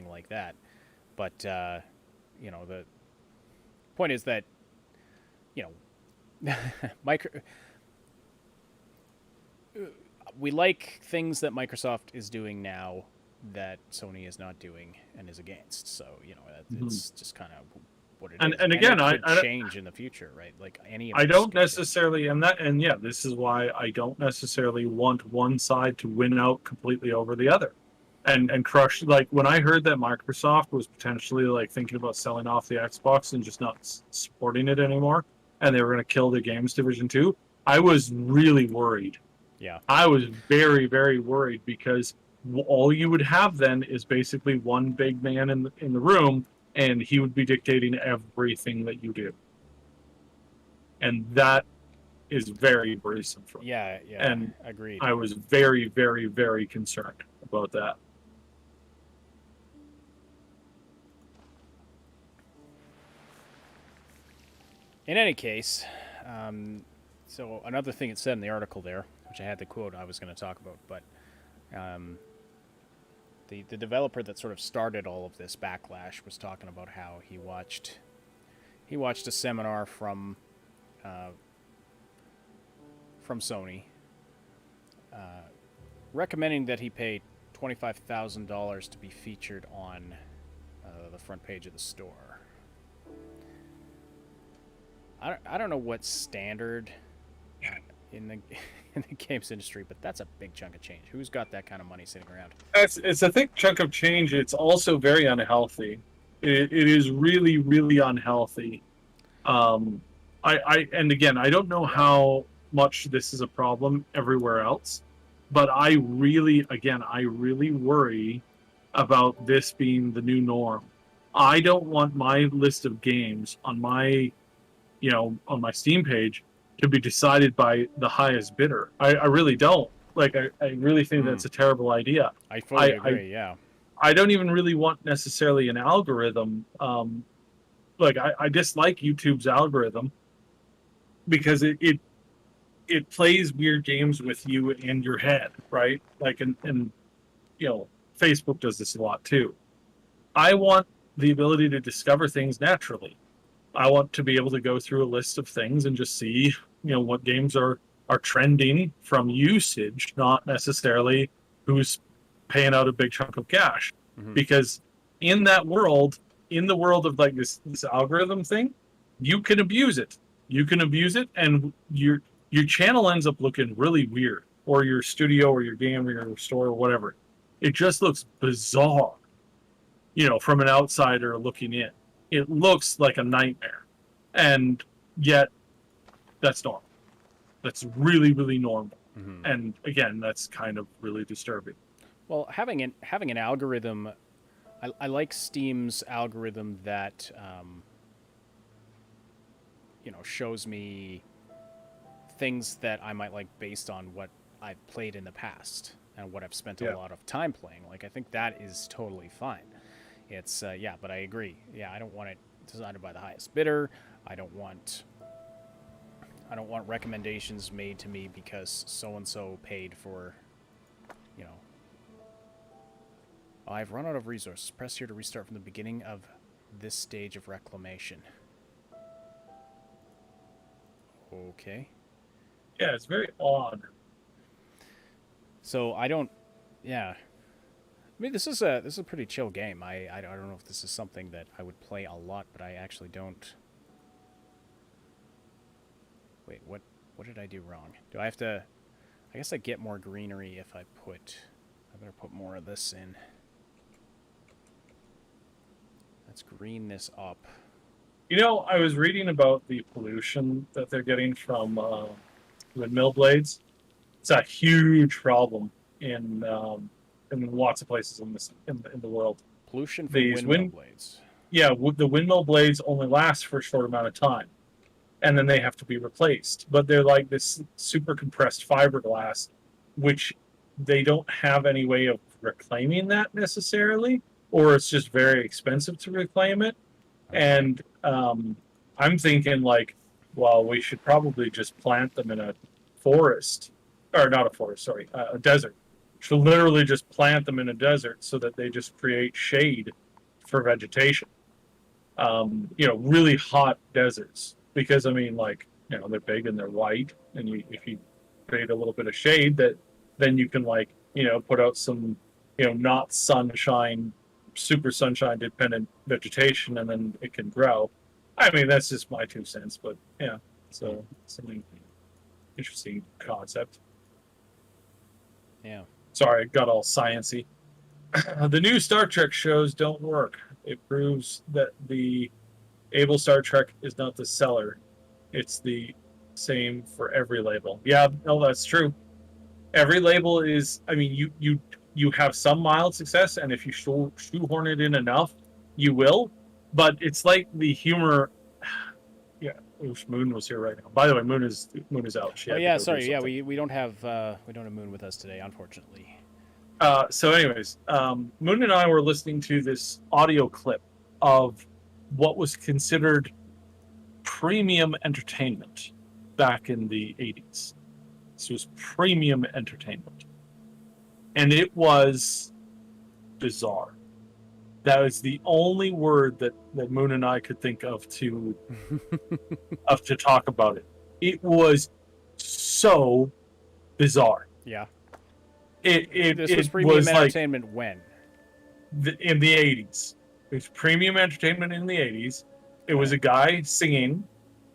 like that, but the point is that we like things that Microsoft is doing now that Sony is not doing and is against. So it's just kind of what it is. And again, it could change in the future, right? Like any. Of I don't necessarily, and yeah, this is why I don't necessarily want one side to win out completely over the other, and crush. Like when I heard that Microsoft was potentially like thinking about selling off the Xbox and just not supporting it anymore, and they were going to kill the games division too, I was really worried. Yeah, I was very, very worried because all you would have then is basically one big man in the room, and he would be dictating everything that you do, and that is very worrisome for me. Yeah, and agreed. I was very, very, very concerned about that. In any case, so another thing it said in the article there, which I had the quote I was going to talk about, but the developer that sort of started all of this backlash was talking about how he watched a seminar from Sony recommending that he pay $25,000 to be featured on the front page of the store. I don't know what's standard in the games industry, but that's a big chunk of change. Who's got that kind of money sitting around? It's a thick chunk of change. It's also very unhealthy. It is really, really unhealthy. And again, I don't know how much this is a problem everywhere else, but I really worry about this being the new norm. I don't want my list of games on my Steam page to be decided by the highest bidder. I really don't. Like, I really think that's a terrible idea. I fully agree, yeah. I don't even really want necessarily an algorithm. I dislike YouTube's algorithm because it plays weird games with you in your head, right? Like, and Facebook does this a lot too. I want the ability to discover things naturally. I want to be able to go through a list of things and just see, what games are trending from usage, not necessarily who's paying out a big chunk of cash. Mm-hmm. Because in the world of like this algorithm thing, you can abuse it. And your channel ends up looking really weird, or your studio or your game or your store or whatever. It just looks bizarre, from an outsider looking in. It looks like a nightmare, and yet that's normal. that's really, really normal. Hmm. And again, that's kind of really disturbing. Well, having an algorithm, I like Steam's algorithm that shows me things that I might like based on what I've played in the past and what I've spent a Yeah. lot of time playing. Like I think that is totally fine. It's yeah, but I agree. Yeah, I don't want it decided by the highest bidder. I don't want I don't want recommendations made to me because so and so paid for, you know. Oh, I've run out of resources. Press here to restart from the beginning of this stage of reclamation. Okay. Yeah, it's very odd. So I don't. Yeah. I mean, this is a pretty chill game. I don't know if this is something that I would play a lot, but I actually don't. Wait, what did I do wrong? Do I have to? I guess I get more greenery if I put. I better put more of this in. Let's green this up. You know, I was reading about the pollution that they're getting from windmill blades. It's a huge problem in lots of places in the world. Pollution from These windmill blades. Yeah, the windmill blades only last for a short amount of time, and then they have to be replaced. But they're like this super compressed fiberglass, which they don't have any way of reclaiming that necessarily, or it's just very expensive to reclaim it. And I'm thinking like, well, we should probably just plant them in a forest, or not a forest, sorry, a desert. Should literally just plant them in a desert so that they just create shade for vegetation. Really hot deserts, because I mean, like, they're big and they're white, and if you create a little bit of shade, that then you can, like, put out some, not sunshine, super sunshine dependent vegetation, and then it can grow. I mean, that's just my 2 cents, but yeah, so something interesting concept. Yeah. Sorry, I got all sciency. The new Star Trek shows don't work. It proves that the Able Star Trek is not the seller. It's the same for every label. Yeah, no, that's true. Every label is. I mean, you have some mild success, and if you shoehorn it in enough, you will. But it's like the humor. Yeah, wish Moon was here right now. By the way, Moon is out. She Oh had to yeah, go do sorry. Yeah, something. we don't have Moon with us today, unfortunately. So, anyways, Moon and I were listening to this audio clip of what was considered premium entertainment back in the 80s. This was premium entertainment. And it was bizarre. That was the only word that Moon and I could think of to talk about it. It was so bizarre. Yeah. This was premium entertainment like, when? In the 80s. It was premium entertainment in the 80s. It was a guy singing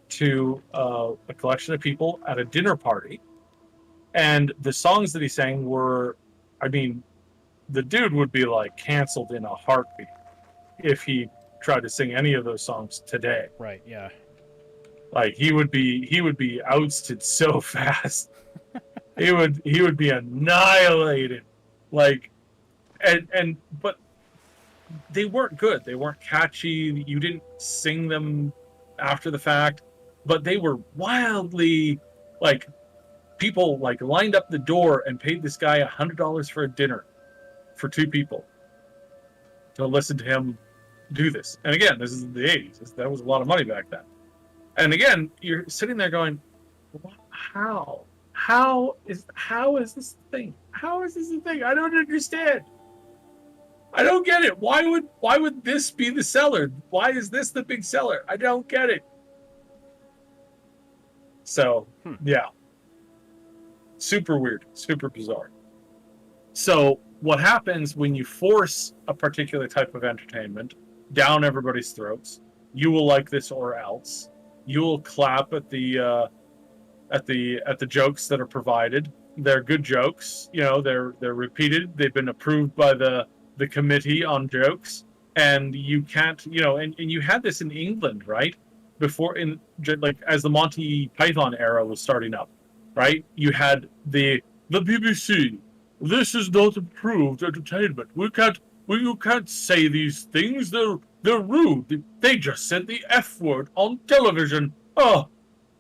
to a collection of people at a dinner party. And the songs that he sang were, I mean, the dude would be like canceled in a heartbeat if he tried to sing any of those songs today. Right, yeah. Like he would be ousted so fast. he would be annihilated. Like but they weren't good. They weren't catchy. You didn't sing them after the fact, but they were wildly, like, people like lined up the door and paid this guy $100 for a dinner for 2 people to listen to him do this. And again, this is the 80s. That was a lot of money back then. And again, you're sitting there going, how? How is this a thing? How is this a thing? I don't understand. I don't get it. Why would this be the seller? Why is this the big seller? I don't get it. So, yeah. Super weird, super bizarre. So, what happens when you force a particular type of entertainment down everybody's throats? You will like this or else. You will clap at the jokes that are provided. They're good jokes. They're repeated. They've been approved by the committee on jokes, and you can't. And you had this in England, right? Before, as the Monty Python era was starting up. right? You had the BBC. This is not approved entertainment. You can't say these things. They're rude. They just said the F word on television. Oh,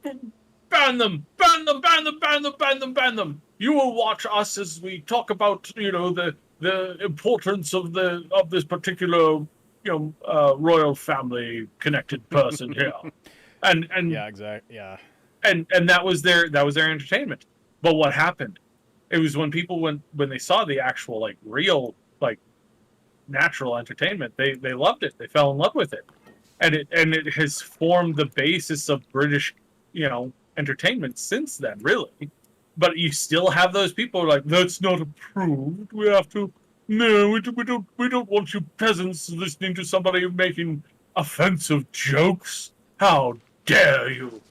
ban them, ban them, ban them, ban them, ban them, ban them. You will watch us as we talk about, the importance of this particular, royal family connected person here, and Yeah, exactly. Yeah. and that was their entertainment. But what happened? It was when people when they saw the actual like real like natural entertainment, they loved it. They fell in love with it, and it has formed the basis of British, entertainment since then. Really, but you still have those people who are like, that's not approved. We have to. No, we don't want you peasants listening to somebody making offensive jokes. How dare you?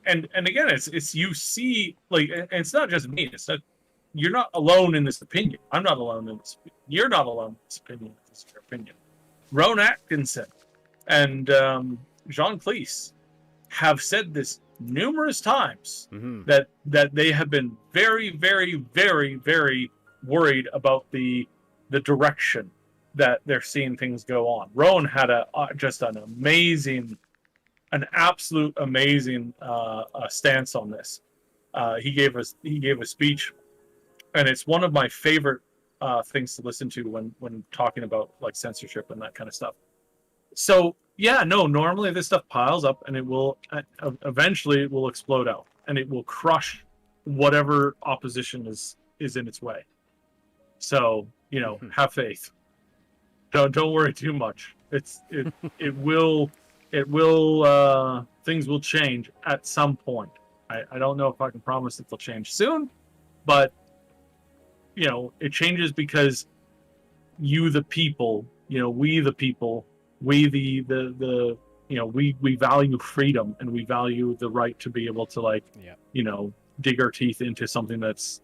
And again, it's you see, like, and it's not just me. It's not, you're not alone in this opinion. I'm not alone in this. You're not alone in this opinion. This is your opinion. Rowan Atkinson and Jean Cleese have said this numerous times, Mm-hmm. that they have been very, very, very, very worried about the direction that they're seeing things go on. Rowan had just an absolute amazing stance on this. He gave a speech, and it's one of my favorite things to listen to when talking about like censorship and that kind of stuff. So yeah, no, normally this stuff piles up, and it will eventually it will explode out, and it will crush whatever opposition is in its way. So have faith. Don't worry too much. It will things will change at some point. I don't know if I can promise that they'll change soon, but it changes because you the people, we the people, we we value freedom, and we value the right to be able to dig our teeth into something that's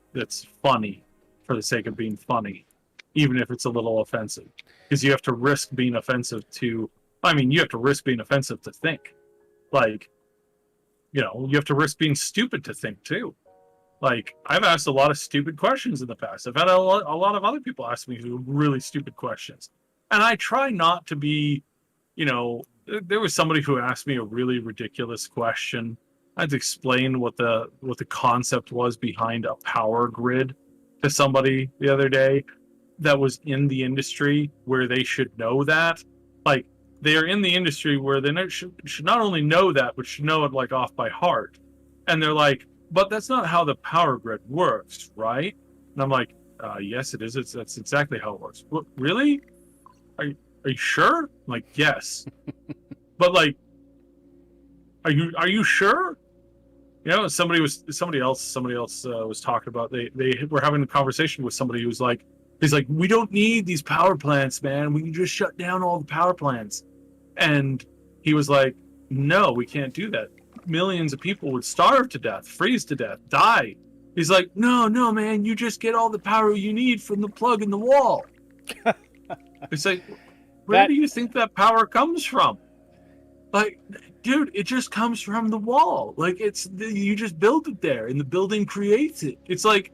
funny for the sake of being funny, even if it's a little offensive, because you have to risk being offensive to think. Like, you have to risk being stupid to think too. Like, I've asked a lot of stupid questions in the past. I've had a lot of other people ask me really stupid questions. And I try not to be, there was somebody who asked me a really ridiculous question. I had to explain what the concept was behind a power grid to somebody the other day that was in the industry, where they should know that. Like, they are in the industry where they should not only know that, but should know it like off by heart. And they're like, but that's not how the power grid works, right? And I'm like, yes, it is. That's exactly how it works. What, really? Are you sure? I'm like, yes. But like, are you sure? Somebody else was talking about, they were having a conversation with somebody who's like, he's like, we don't need these power plants, man. We can just shut down all the power plants. And he was like, no, we can't do that. Millions of people would starve to death, freeze to death, die. He's like, no, man, you just get all the power you need from the plug in the wall. It's like, where do you think that power comes from? Like, dude, it just comes from the wall. Like, you just build it there, and the building creates it. It's like,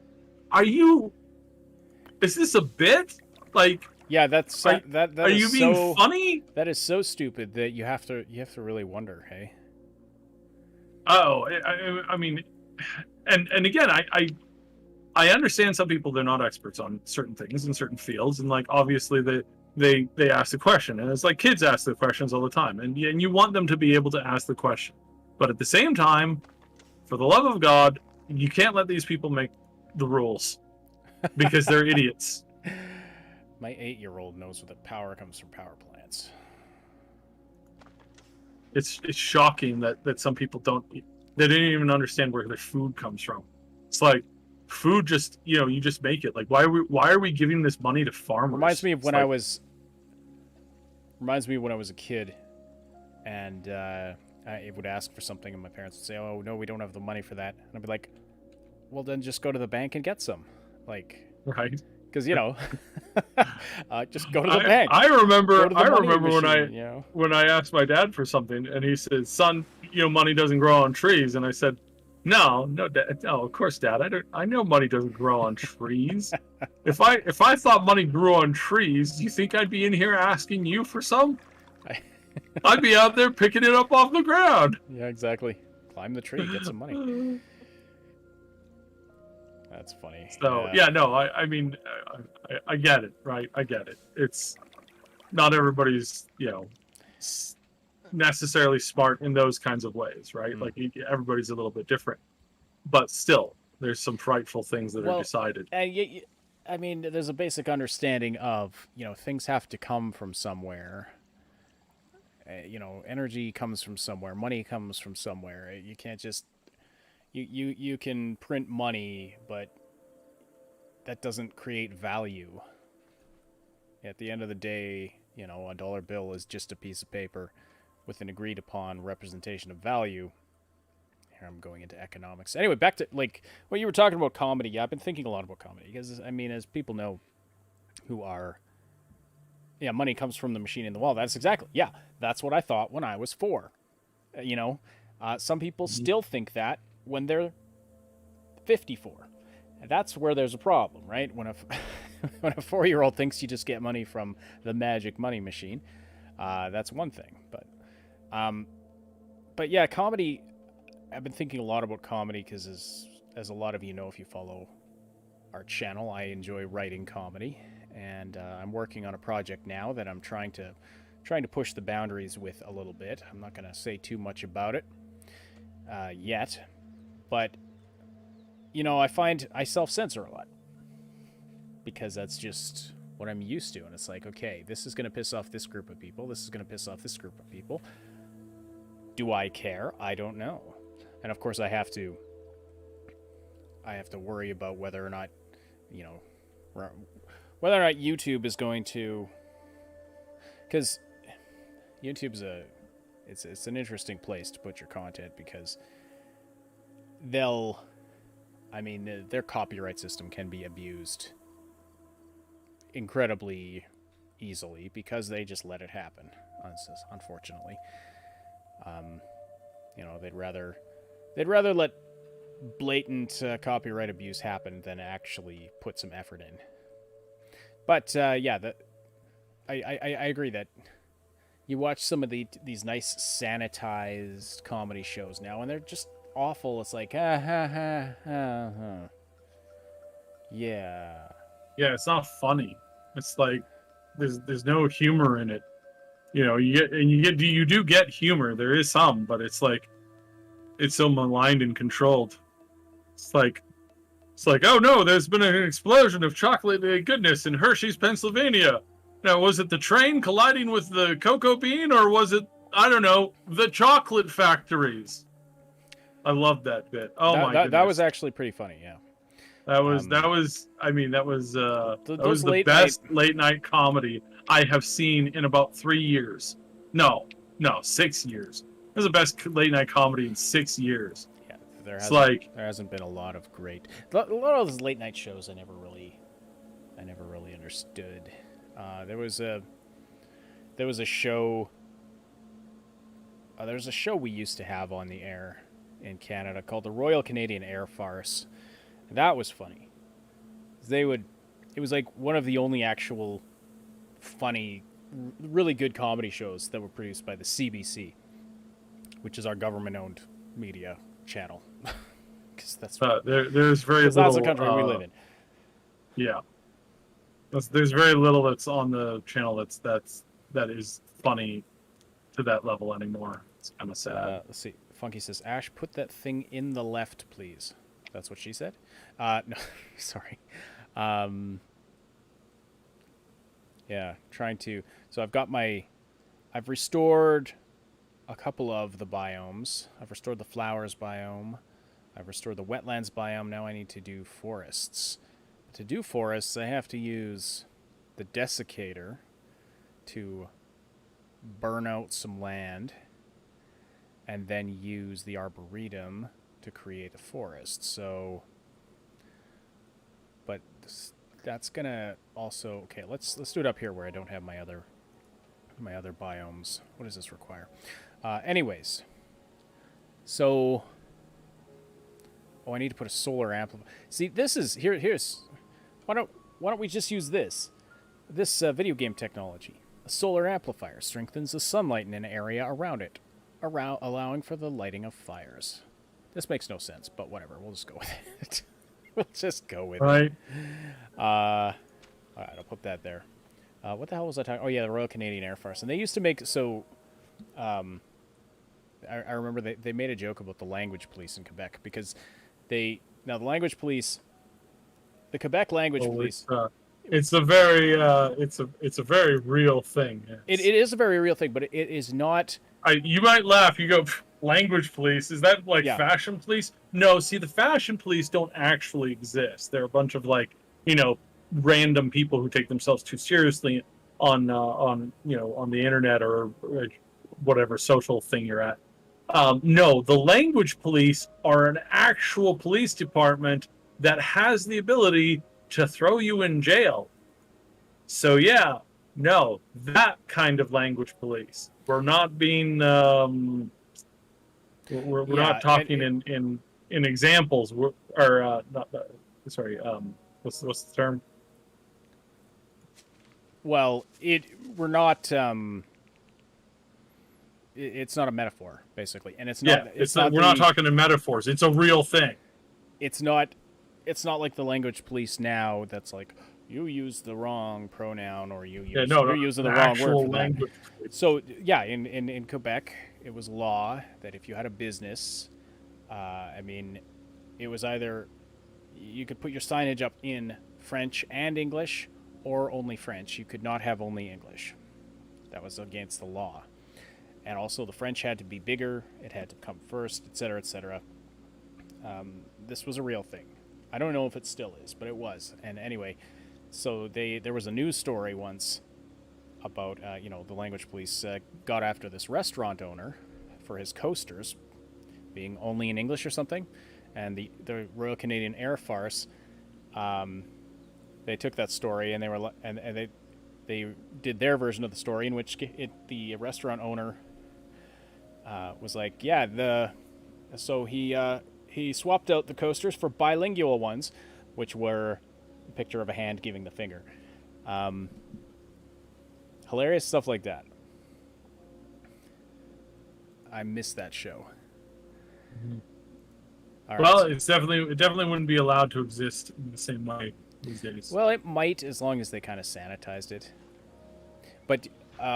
is this a bit? Like, yeah, that's are you being funny? That is so stupid that you have to really wonder, hey. Oh, I mean, and again, I understand some people, they're not experts on certain things in certain fields, and like, obviously they ask the question, and it's like kids ask the questions all the time, and you want them to be able to ask the question, but at the same time, for the love of God, you can't let these people make the rules, because they're idiots. My 8-year-old knows that power comes from power plants. It's shocking that some people they didn't even understand where their food comes from. It's like, food just, you just make it. Like, why are we giving this money to farmers? Reminds me when I was a kid, and I would ask for something, and my parents would say, oh no, we don't have the money for that. And I'd be like, well, then just go to the bank and get some. Like, right. Because just go to the bank. I remember machine, when I asked my dad for something, and he said, "Son, money doesn't grow on trees." And I said, No, no, Dad, no. Of course, Dad. I don't. I know money doesn't grow on trees. If I thought money grew on trees, do you think I'd be in here asking you for some? I, I'd be out there picking it up off the ground. yeah, exactly. Climb the tree, get some money. That's funny. So yeah, no. I mean, I get it, right? I get it. It's not everybody's, necessarily smart in those kinds of ways, right? Mm. Like everybody's a little bit different, but still, there's some frightful things that are Well, decided. I mean, there's a basic understanding of, things have to come from somewhere. Energy comes from somewhere, money comes from somewhere. You can't just you can print money, but that doesn't create value. At the end of the day, a dollar bill is just a piece of paper with an agreed upon representation of value. Here I'm going into economics. Anyway, back to like what you were talking about comedy. Yeah, I've been thinking a lot about comedy because I mean, as people know who are money comes from the machine in the wall. That's what I thought when I was 4. Some people Mhm. still think that when they're 54. And that's where there's a problem, right? When a when a 4-year-old thinks you just get money from the magic money machine, that's one thing. Um, but yeah, comedy. I've been thinking a lot about comedy because, as a lot of you know, if you follow our channel, I enjoy writing comedy, and I'm working on a project now that I'm trying to push the boundaries with a little bit. I'm not going to say too much about it yet, but I find I self-censor a lot because that's just what I'm used to, and it's like, okay, this is going to piss off this group of people. This is going to piss off this group of people. Do I care? I don't know. And of course, I have to worry about whether or not, whether or not YouTube is going to, because YouTube's it's an interesting place to put your content because their copyright system can be abused incredibly easily because they just let it happen. Unfortunately, they'd rather let blatant copyright abuse happen than actually put some effort in. But I agree that you watch some of these nice sanitized comedy shows now, and they're just awful. It's like yeah. Yeah, it's not funny. It's like there's no humor in it. You do get humor. There is some, but it's like it's so maligned and controlled. It's like oh no, there's been an explosion of chocolate goodness in Hershey's, Pennsylvania. Now, was it the train colliding with the cocoa bean, or was it, I don't know, the chocolate factories? I love that bit. Oh my goodness, That was actually pretty funny. Yeah. that was. I mean, that was Those the late best night late night comedy I have seen in about 3 years. No, 6 years. It was the best late night comedy in 6 years. Yeah, It's like, there hasn't been a lot of great. A lot of those late night shows I never really understood. There was a show. There was a show we used to have on the air in Canada called the Royal Canadian Air Farce. That was funny. It was like one of the only actual funny, really good comedy shows that were produced by the CBC, which is our government-owned media channel. Because there's very little. That's the country we live in. Yeah, there's very little that's on the channel that is funny to that level anymore. It's kind of sad. Let's see. Funky says, Ash, put that thing in the left, please. That's what she said. No, sorry. Yeah, trying to. So I've restored a couple of the biomes. I've restored the flowers biome. I've restored the wetlands biome. Now I need to do forests. To do forests, I have to use the desiccator to burn out some land and then use the arboretum to create a forest. So, but that's gonna also, okay, let's do it up here where I don't have my other biomes. What does this require? Anyways, so Oh, I need to put a solar amplifier. See, this is here's why don't we just use this video game technology? A solar amplifier strengthens the sunlight in an area around it, allowing for the lighting of fires. This makes no sense, but whatever. We'll just go with it. We'll just go with Right. it. All right, I'll put that there. What the hell was I talking? Oh yeah, the Royal Canadian Air Force, and they used to make so. I remember they made a joke about the language police in Quebec because the language police, the Quebec language police. It's a very real thing. Yes. It is a very real thing, but it is not. You might laugh. You go, language police. Is that like Yeah. fashion police? No. See, the fashion police don't actually exist. They're a bunch of random people who take themselves too seriously on the internet or whatever social thing you're at. No, the language police are an actual police department that has the ability to throw you in jail. So yeah, no, that kind of language police. We're not being we're not talking in examples. What's the term? Well, we're not. It's not a metaphor, basically, and it's not. Yeah, we're not talking in metaphors. It's a real thing. It's not. It's not like the language police now. That's like you use the wrong pronoun or you're using the wrong word for that. So yeah, in Quebec, it was law that if you had a business, it was either you could put your signage up in French and English or only French. You could not have only English. That was against the law. And also the French had to be bigger. It had to come first, etc., etc. This was a real thing. I don't know if it still is, but it was. And anyway, so there was a news story once about, the language police got after this restaurant owner for his coasters being only in English or something. And the Royal Canadian Air Force, they took that story and they did their version of the story in which the restaurant owner was like, so he swapped out the coasters for bilingual ones, which were a picture of a hand giving the finger. Hilarious stuff like that. I miss that show. Mm-hmm. All well, right, it definitely wouldn't be allowed to exist in the same way these days. Well, it might, as long as they kind of sanitized it. But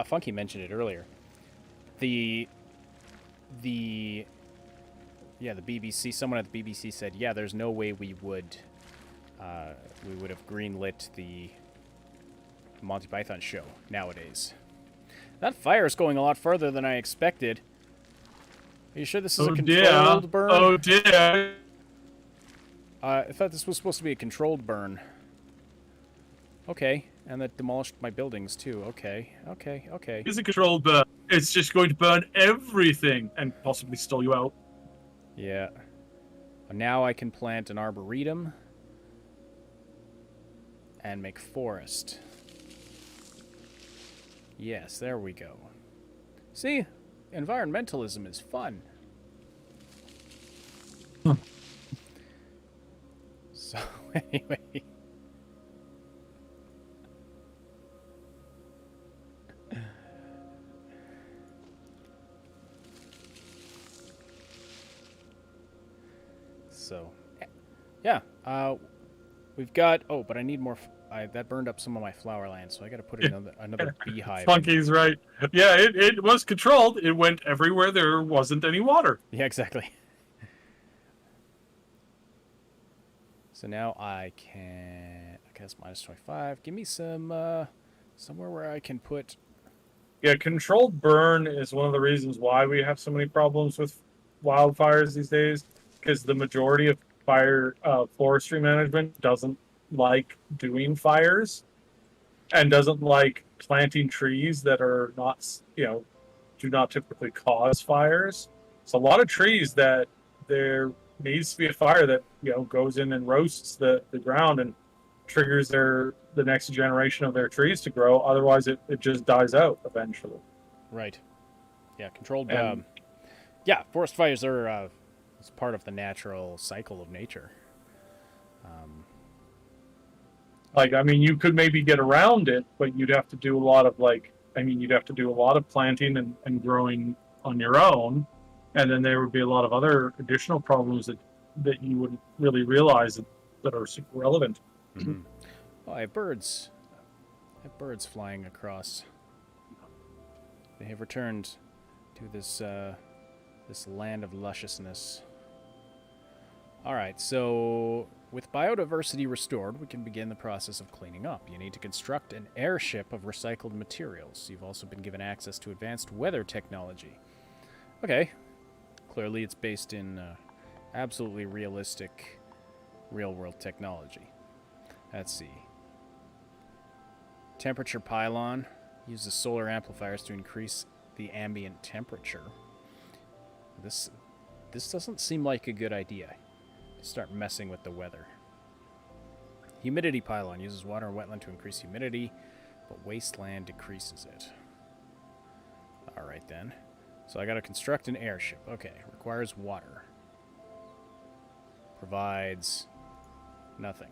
Funky mentioned it earlier. The BBC. Someone at the BBC said, "Yeah, there's no way we would have greenlit the Monty Python show nowadays." That fire is going a lot further than I expected. Are you sure this is a controlled burn? Oh dear. I thought this was supposed to be a controlled burn. Okay, and that demolished my buildings too. Okay. It's a controlled burn. It's just going to burn everything and possibly stall you out. Yeah. Now I can plant an arboretum and make forest. Yes, there we go. See? Environmentalism is fun. So, anyway. So, yeah. We've got... Oh, but I need more... that burned up some of my flower land, so I got to put another beehive. Funky's right. Yeah, it was controlled. It went everywhere there wasn't any water. Yeah, exactly. So now I guess minus 25. Give me some somewhere where I can put. Yeah, controlled burn is one of the reasons why we have so many problems with wildfires these days. Because the majority of forestry management doesn't like doing fires and doesn't like planting trees that are not, do not typically cause fires. So a lot of trees that there needs to be a fire that, goes in and roasts the ground and triggers the next generation of their trees to grow. Otherwise it just dies out eventually. Right. Yeah, controlled. Yeah, forest fires are It's part of the natural cycle of nature. Like, I mean, you could maybe get around it, but you'd have to do a lot of you'd have to do a lot of planting and growing on your own. And then there would be a lot of other additional problems that you wouldn't really realize that are super relevant. Mm-hmm. Oh, I have birds. I have birds flying across. They have returned to this land of lusciousness. All right, so with biodiversity restored, we can begin the process of cleaning up. You need to construct an airship of recycled materials. You've also been given access to advanced weather technology. Okay, clearly it's based in absolutely realistic, real-world technology. Let's see. Temperature pylon uses solar amplifiers to increase the ambient temperature. This doesn't seem like a good idea. Start messing with the weather. Humidity pylon uses water and wetland to increase humidity, but wasteland decreases it. Alright then. So I gotta construct an airship. Okay, requires water. Provides nothing.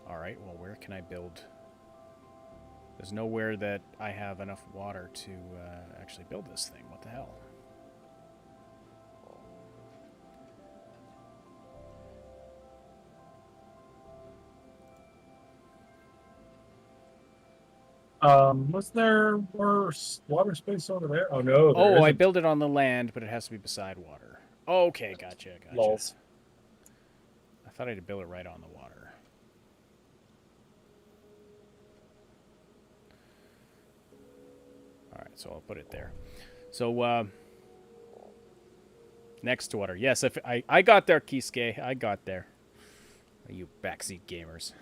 Alright, well, where can I build? There's nowhere that I have enough water to actually build this thing. What the hell? Was there more water space over there? Oh no, there Oh, isn't. I built it on the land, but it has to be beside water. Okay, gotcha. Lols. I thought I had to build it right on the water. Alright, so I'll put it there. So, next to water. Yes, I got there, Kisuke. I got there. You backseat gamers.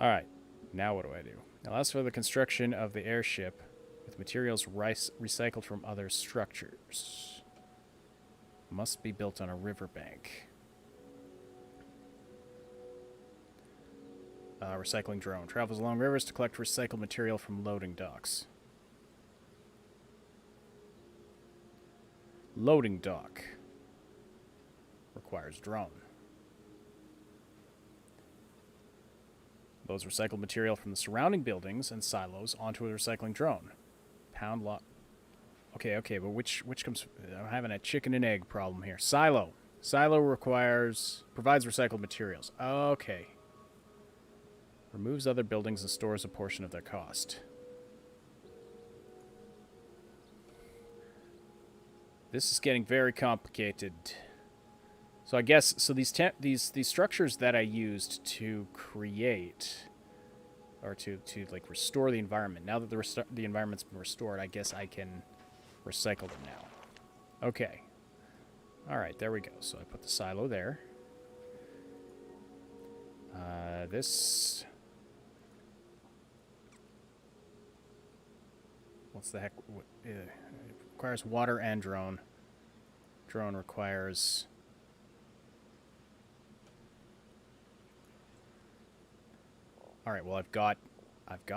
Alright, now what do I do? Allows for the construction of the airship with materials recycled from other structures. Must be built on a riverbank. Recycling drone. Travels along rivers to collect recycled material from loading docks. Loading dock. Requires drone. Loads recycled material from the surrounding buildings and silos onto a recycling drone. Pound lot. Okay, but which comes? I'm having a chicken and egg problem here. Silo. Silo provides recycled materials. Okay. Removes other buildings and stores a portion of their cost. This is getting very complicated. So I guess these structures that I used to create or to like restore the environment. Now that the environment's been restored, I guess I can recycle them now. Okay. All right, there we go. So I put the silo there. This. What's the heck? It requires water and drone. Drone requires. All right. Well, I've got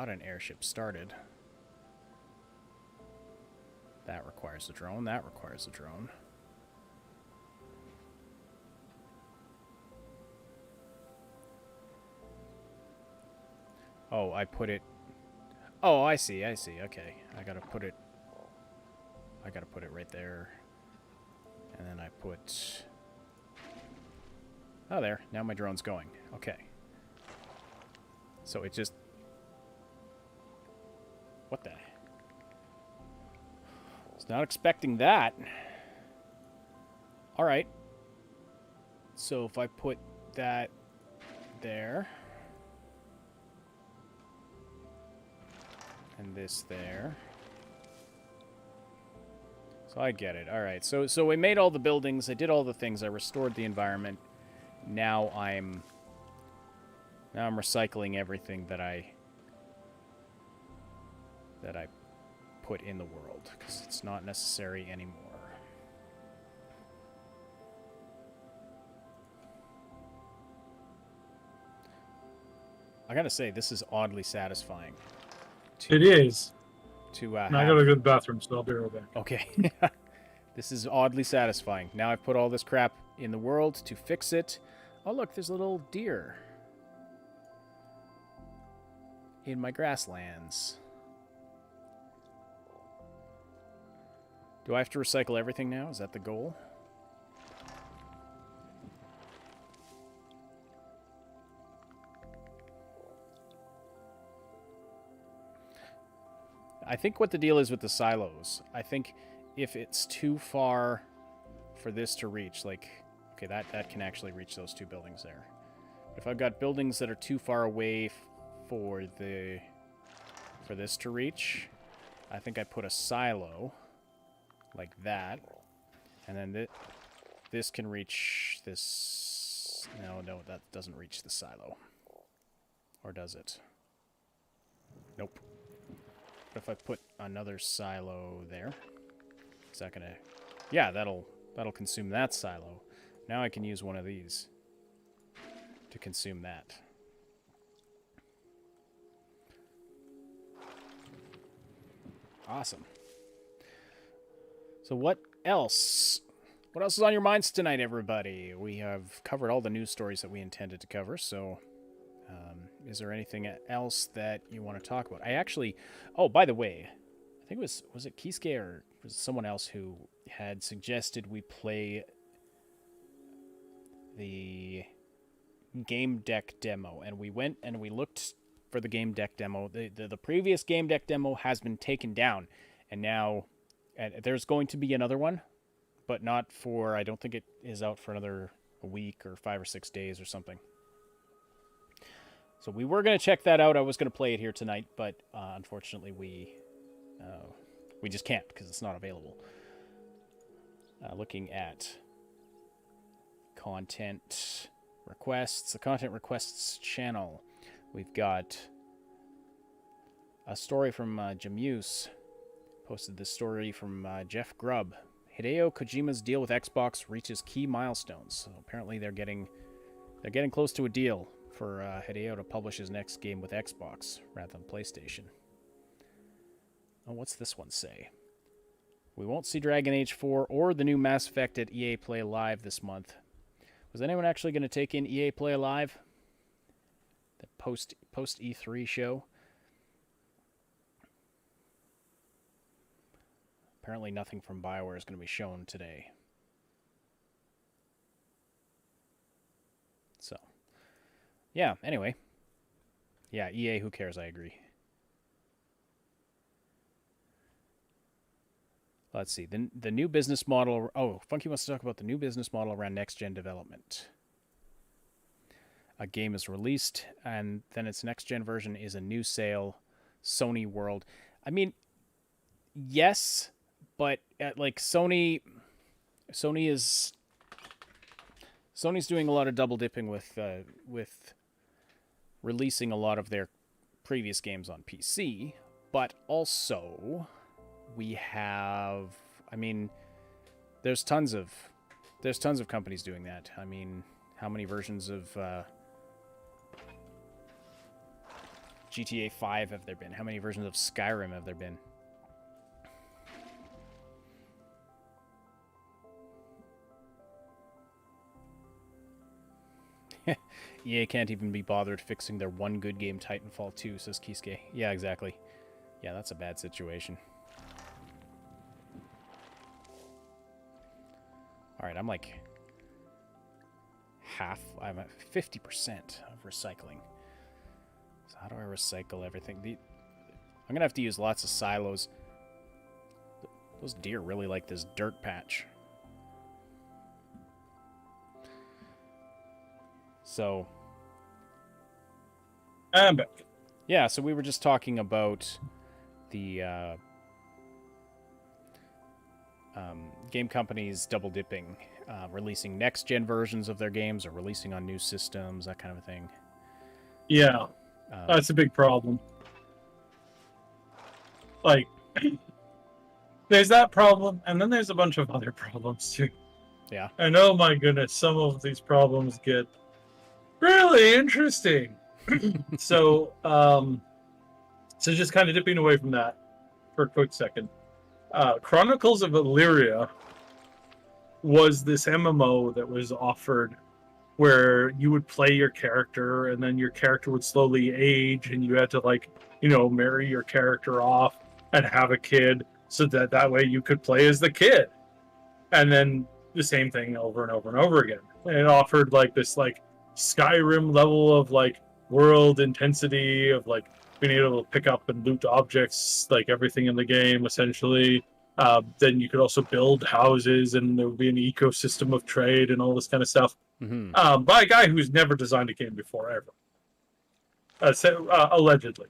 an airship started. That requires a drone. That requires a drone. Oh, I put it. Oh, I see. Okay, I gotta put it right there, and then I put. Oh, there. Now my drone's going. Okay. So it just. What the? I was not expecting that. All right. So if I put that there. And this there. So I get it. All right. So I made all the buildings. I did all the things. I restored the environment. Now I'm recycling everything that I put in the world because it's not necessary anymore. I gotta say, this is oddly satisfying. It is. to And I gotta go to the bathroom, so I'll be right back. Okay. This is oddly satisfying. Now I've put all this crap in the world to fix it. Oh, look, there's a little deer in my grasslands. Do I have to recycle everything now? Is that the goal? I think what the deal is with the silos, I think if it's too far for this to reach, like, okay, that can actually reach those two buildings there. If I've got buildings that are too far away for this to reach, I think I put a silo like that, and then this can reach this. No, that doesn't reach the silo. Or does it? Nope. But if I put another silo there, is that gonna... Yeah, that'll consume that silo. Now I can use one of these to consume that. Awesome. So what else? What else is on your minds tonight, everybody? We have covered all the news stories that we intended to cover, so is there anything else that you want to talk about? I actually... Oh, by the way, I think it was it Kisuke or was it someone else who had suggested we play the game deck demo, and we went and we looked for the game deck demo. The previous game deck demo has been taken down, and now there's going to be another one, but not for... I don't think it is out for another a week or 5 or 6 days or something. So we were going to check that out. I was going to play it here tonight, but unfortunately we just can't because it's not available. Looking at content requests, the content requests channel, we've got a story from Jamuse. Posted this story from Jeff Grubb. Hideo Kojima's deal with Xbox reaches key milestones. So apparently they're getting close to a deal for Hideo to publish his next game with Xbox rather than PlayStation. Oh, what's this one say? We won't see Dragon Age 4 or the new Mass Effect at EA Play Live this month. Was anyone actually going to take in EA Play Live? The post E3 show? Apparently nothing from BioWare is going to be shown today. So, yeah, anyway. Yeah, EA, who cares? I agree. Let's see. The new business model... Oh, Funky wants to talk about the new business model around next-gen development. A game is released, and then its next-gen version is a new sale, Sony world. I mean, yes, but like Sony's doing a lot of double dipping with releasing a lot of their previous games on PC, but also we have, I mean, there's tons of companies doing that. I mean, how many versions of GTA 5 have there been? How many versions of Skyrim have there been? EA can't even be bothered fixing their one good game, Titanfall 2, says Kisuke. Yeah, exactly. Yeah, that's a bad situation. Alright, I'm like I'm at 50% of recycling. So how do I recycle everything? I'm going to have to use lots of silos. Those deer really like this dirt patch. So, I'm back. Yeah, so we were just talking about the game companies double dipping, releasing next-gen versions of their games or releasing on new systems, that kind of thing. Yeah, that's a big problem. Like, there's that problem, and then there's a bunch of other problems, too. Yeah. And oh my goodness, some of these problems get really interesting. So just kind of dipping away from that. for a quick second. Chronicles of Illyria was this MMO that was offered where you would play your character and then your character would slowly age and you had to marry your character off and have a kid so that way you could play as the kid. And then the same thing over and over and over again. And it offered this Skyrim level of world intensity of being able to pick up and loot objects, everything in the game essentially. Then you could also build houses and there would be an ecosystem of trade and all this kind of stuff. Mm-hmm. By a guy who's never designed a game before ever. Allegedly.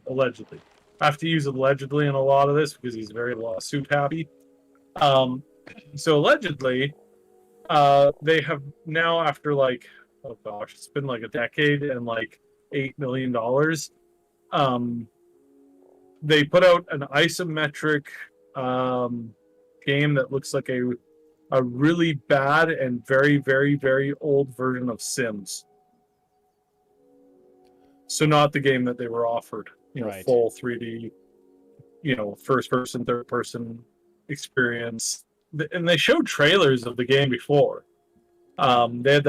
I have to use allegedly in a lot of this because he's very lawsuit happy. So allegedly, they have now, after it's been a decade and $8 million. They put out an isometric game that looks like a really bad and very, very, very old version of Sims. So not the game that they were offered, Right. Full 3D, first person, third person experience. And they showed trailers of the game before. They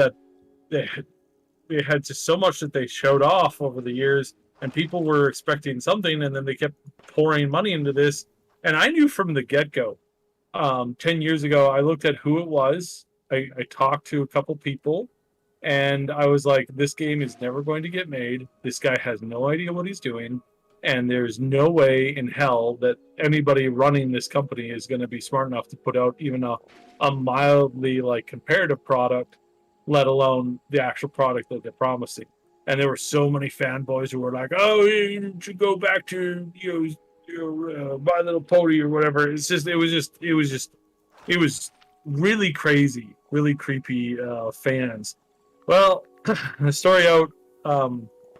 had just so much that they showed off over the years, and people were expecting something, and then they kept pouring money into this. And I knew from the get-go, 10 years ago, I looked at who it was. I talked to a couple people, and I was like, this game is never going to get made. This guy has no idea what he's doing, and there's no way in hell that anybody running this company is going to be smart enough to put out even a mildly comparative product, let alone the actual product that they're promising. And there were so many fanboys who were like, "Oh, you should go back to My Little Pony or whatever." It was really crazy, really creepy fans. Well, the story out.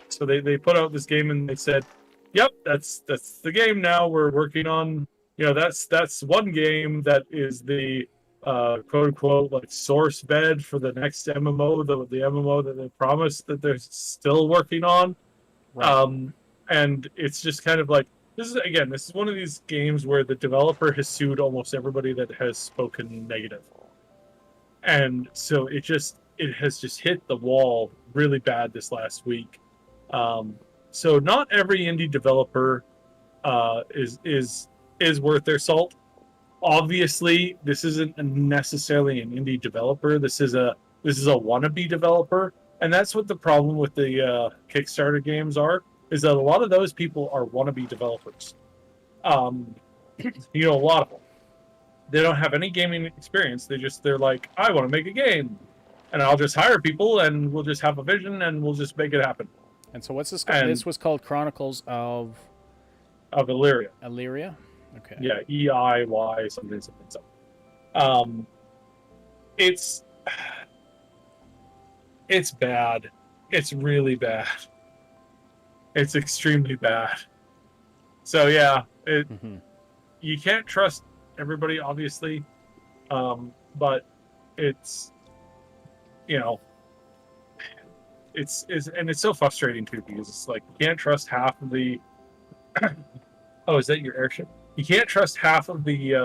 So they put out this game and they said, "Yep, that's the game now. We're working on that's one game that is the quote unquote source bed for the next MMO, the MMO that they promised that they're still working on." Right. And it's just kind of this is one of these games where the developer has sued almost everybody that has spoken negative, and so it has just hit the wall really bad this last week. So not every indie developer is worth their salt. Obviously, this isn't necessarily an indie developer. This is a wannabe developer, and that's what the problem with the Kickstarter games are. Is that a lot of those people are wannabe developers. A lot of them. They don't have any gaming experience. They're like, I want to make a game, and I'll just hire people, and we'll just have a vision, and we'll just make it happen. And so what's this called? This was called Chronicles of Illyria. Illyria? Okay. Yeah, EIY something. It's bad. It's really bad. It's extremely bad. So yeah, you can't trust everybody, obviously, but it's it's so frustrating too because it's you can't trust half of the. Oh, is that your airship? You can't trust half of the.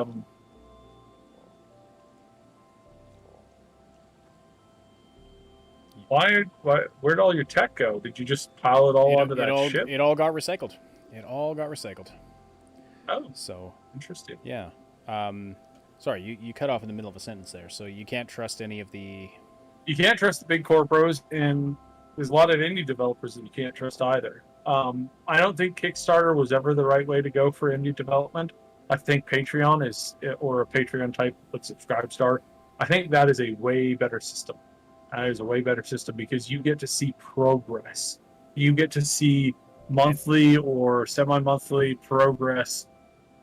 Where'd all your tech go? Did you just pile it all onto that ship? It all got recycled. It all got recycled. Oh, so interesting. Yeah. Sorry, you cut off in the middle of a sentence there. So you can't trust any of the. You can't trust the big corporos, and there's a lot of indie developers that you can't trust either. I don't think Kickstarter was ever the right way to go for indie development. I think Patreon or a Patreon type subscribe star. I think that is a way better system. That is a way better system because you get to see progress. You get to see monthly or semi-monthly progress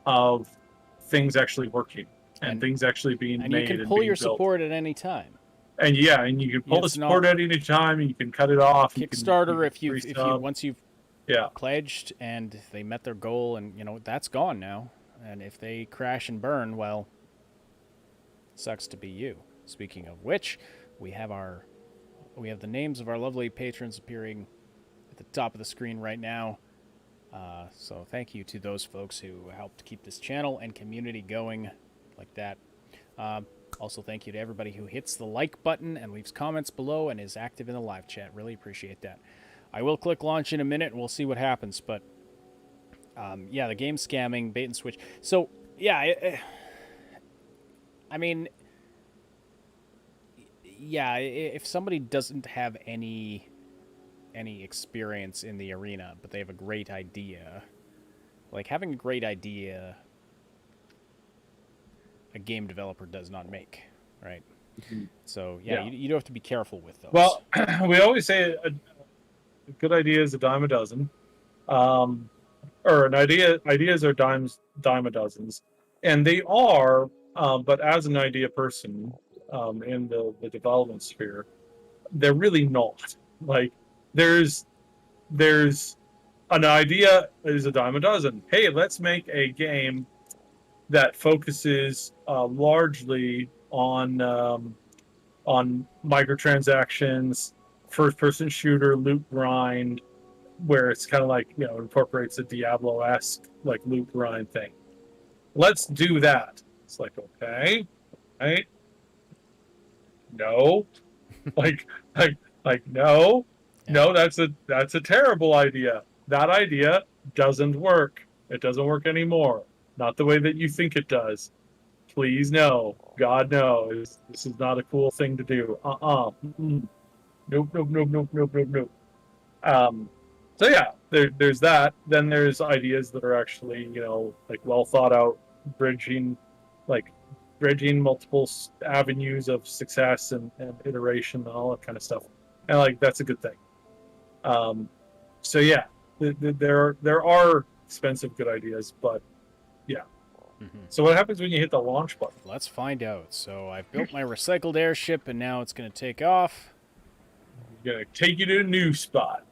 of things actually working and things actually being made. And you can pull your support at any time. And you can pull the support at any time, and you can cut it off. Kickstarter, if you once you've pledged and they met their goal, and that's gone now. And if they crash and burn, well, sucks to be you. Speaking of which, we have the names of our lovely patrons appearing at the top of the screen right now. So thank you to those folks who helped keep this channel and community going like that. Um, Also, thank you to everybody who hits the like button and leaves comments below and is active in the live chat. Really appreciate that. I will click launch in a minute and we'll see what happens. But yeah, the game scamming, bait and switch. So yeah, I mean, yeah, if somebody doesn't have any experience in the arena, but they have a great idea, like having a great idea, a game developer does not make, right? Mhm. So yeah, Yeah. you do have to be careful with those. Well, we always say a good idea is a dime a dozen, or ideas are dime a dozens, and they are. But as an idea person in the development sphere, they're really not. Like there's there's an idea is a dime a dozen. Hey, let's make a game that focuses largely on microtransactions, first person shooter, loot grind, where it's kind of like, incorporates a Diablo-esque like loot grind thing. Let's do that. It's like, okay, right? No, like, like, no, Yeah. no. That's a terrible idea. That idea doesn't work. It doesn't work anymore. Not the way that you think it does. Please, no. God, no. This is not a cool thing to do. Mm-mm. Nope, nope, nope, nope, nope, nope, nope. Um, so yeah, there's that. Then there's ideas that are actually, like well thought out, bridging, like bridging multiple avenues of success and iteration and all that kind of stuff. And like that's a good thing. Um, so yeah, there are expensive good ideas, but yeah. Mm-hmm. So what happens when you hit the launch button? Let's find out. So I've built my recycled airship, and now it's going to take off. It's gonna take you to a new spot.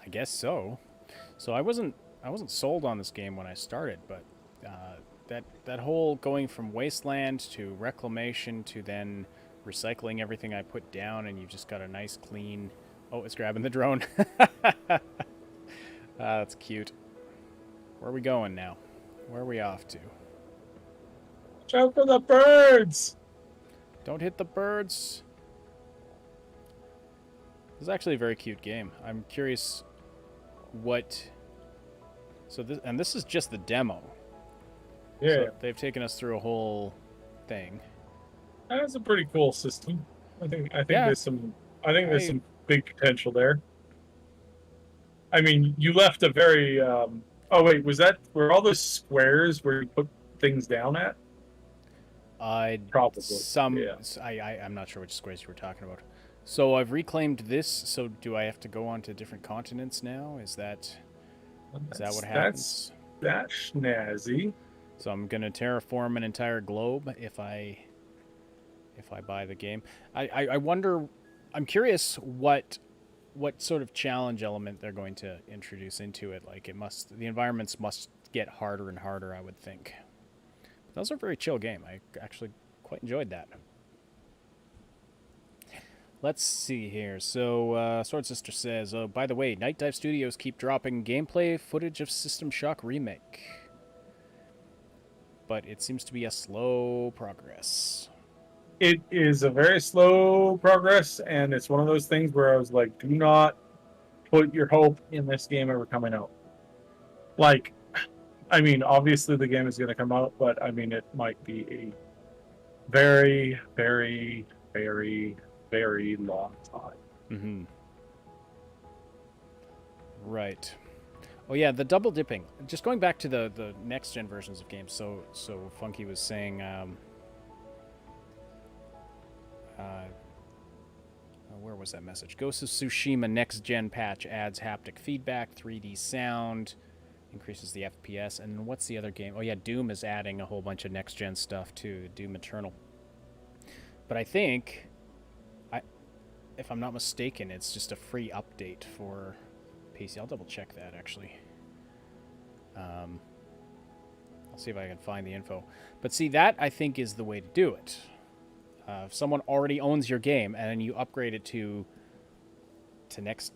I guess so. So I wasn't sold on this game when I started, but that whole going from wasteland to reclamation to then recycling everything I put down, and you've just got a nice clean. Oh, it's grabbing the drone. That's cute. Where are we going now? Where are we off to? Watch out for the birds. Don't hit the birds. This is actually a very cute game. I'm curious what. So this is just the demo. Yeah, So they've taken us through a whole thing. that's a pretty cool system. I think Yeah. there's some big potential there. I mean, you left a very. Oh wait, were all those squares where you put things down at? Probably. Yeah. I'm not sure which squares you were talking about. So I've reclaimed this. So do I have to go on to different continents now? Is that what happens? That's snazzy. So I'm gonna terraform an entire globe if I buy the game. I wonder. I'm curious what sort of challenge element they're going to introduce into it. Like the environments must get harder and harder, I would think. But that was a very chill game. I actually quite enjoyed that. Let's see here. So, Sword Sister says, oh, by the way, Night Dive Studios keep dropping gameplay footage of System Shock Remake. But it seems to be a slow progress. It is a very slow progress, and it's one of those things where I was like, do not put your hope in this game ever coming out. Like, I mean, obviously the game is going to come out, but I mean, it might be a very, very, very, very long time. Mm-hmm. Right. Oh yeah, the double dipping. Just going back to the next gen versions of games. So Funky was saying, where was that message? Ghost of Tsushima next gen patch adds haptic feedback, 3D sound, increases the FPS, and what's the other game? Oh yeah, Doom is adding a whole bunch of next gen stuff too. Doom Eternal. But I think, if I'm not mistaken, it's just a free update for PC. I'll double check that actually. I'll see if I can find the info. But see, that I think is the way to do it. If someone already owns your game and then you upgrade it to next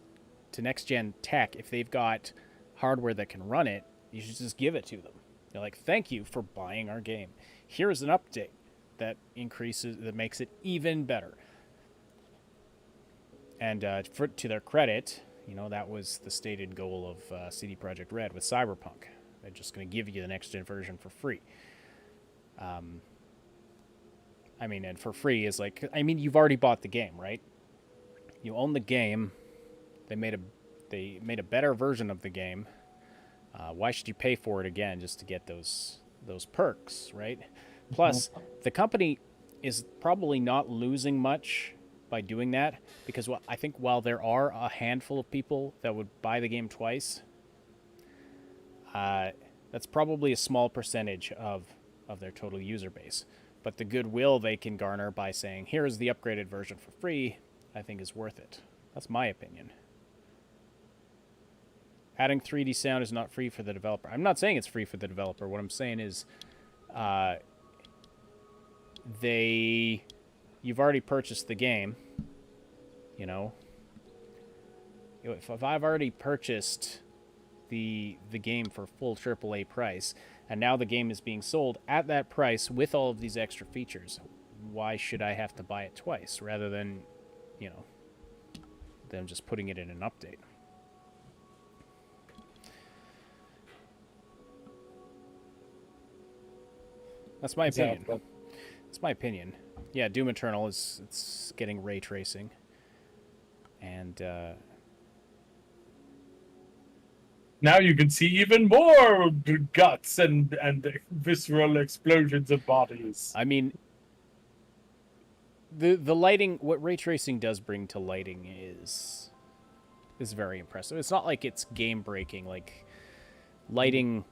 gen tech, if they've got hardware that can run it, you should just give it to them. They're like, thank you for buying our game. Here's an update that makes it even better. And to their credit, that was the stated goal of CD Projekt Red with Cyberpunk. They're just going to give you the next gen version for free. And for free is like, you've already bought the game, right? You own the game. They made a better version of the game. Why should you pay for it again just to get those perks, right? Plus, the company is probably not losing much by doing that, because I think while there are a handful of people that would buy the game twice, that's probably a small percentage of their total user base. But the goodwill they can garner by saying, here's the upgraded version for free, I think is worth it. That's my opinion. Adding 3D sound is not free for the developer. I'm not saying it's free for the developer. What I'm saying is you've already purchased the game. If I've already purchased the game for full AAA price, and now the game is being sold at that price with all of these extra features, why should I have to buy it twice rather than, them just putting it in an update? That's my opinion. Exactly. That's my opinion. Yeah, Doom Eternal it's getting ray tracing, and now you can see even more guts and visceral explosions of bodies. The lighting, what ray tracing does bring to lighting is very impressive. It's not like it's game breaking. Like lighting,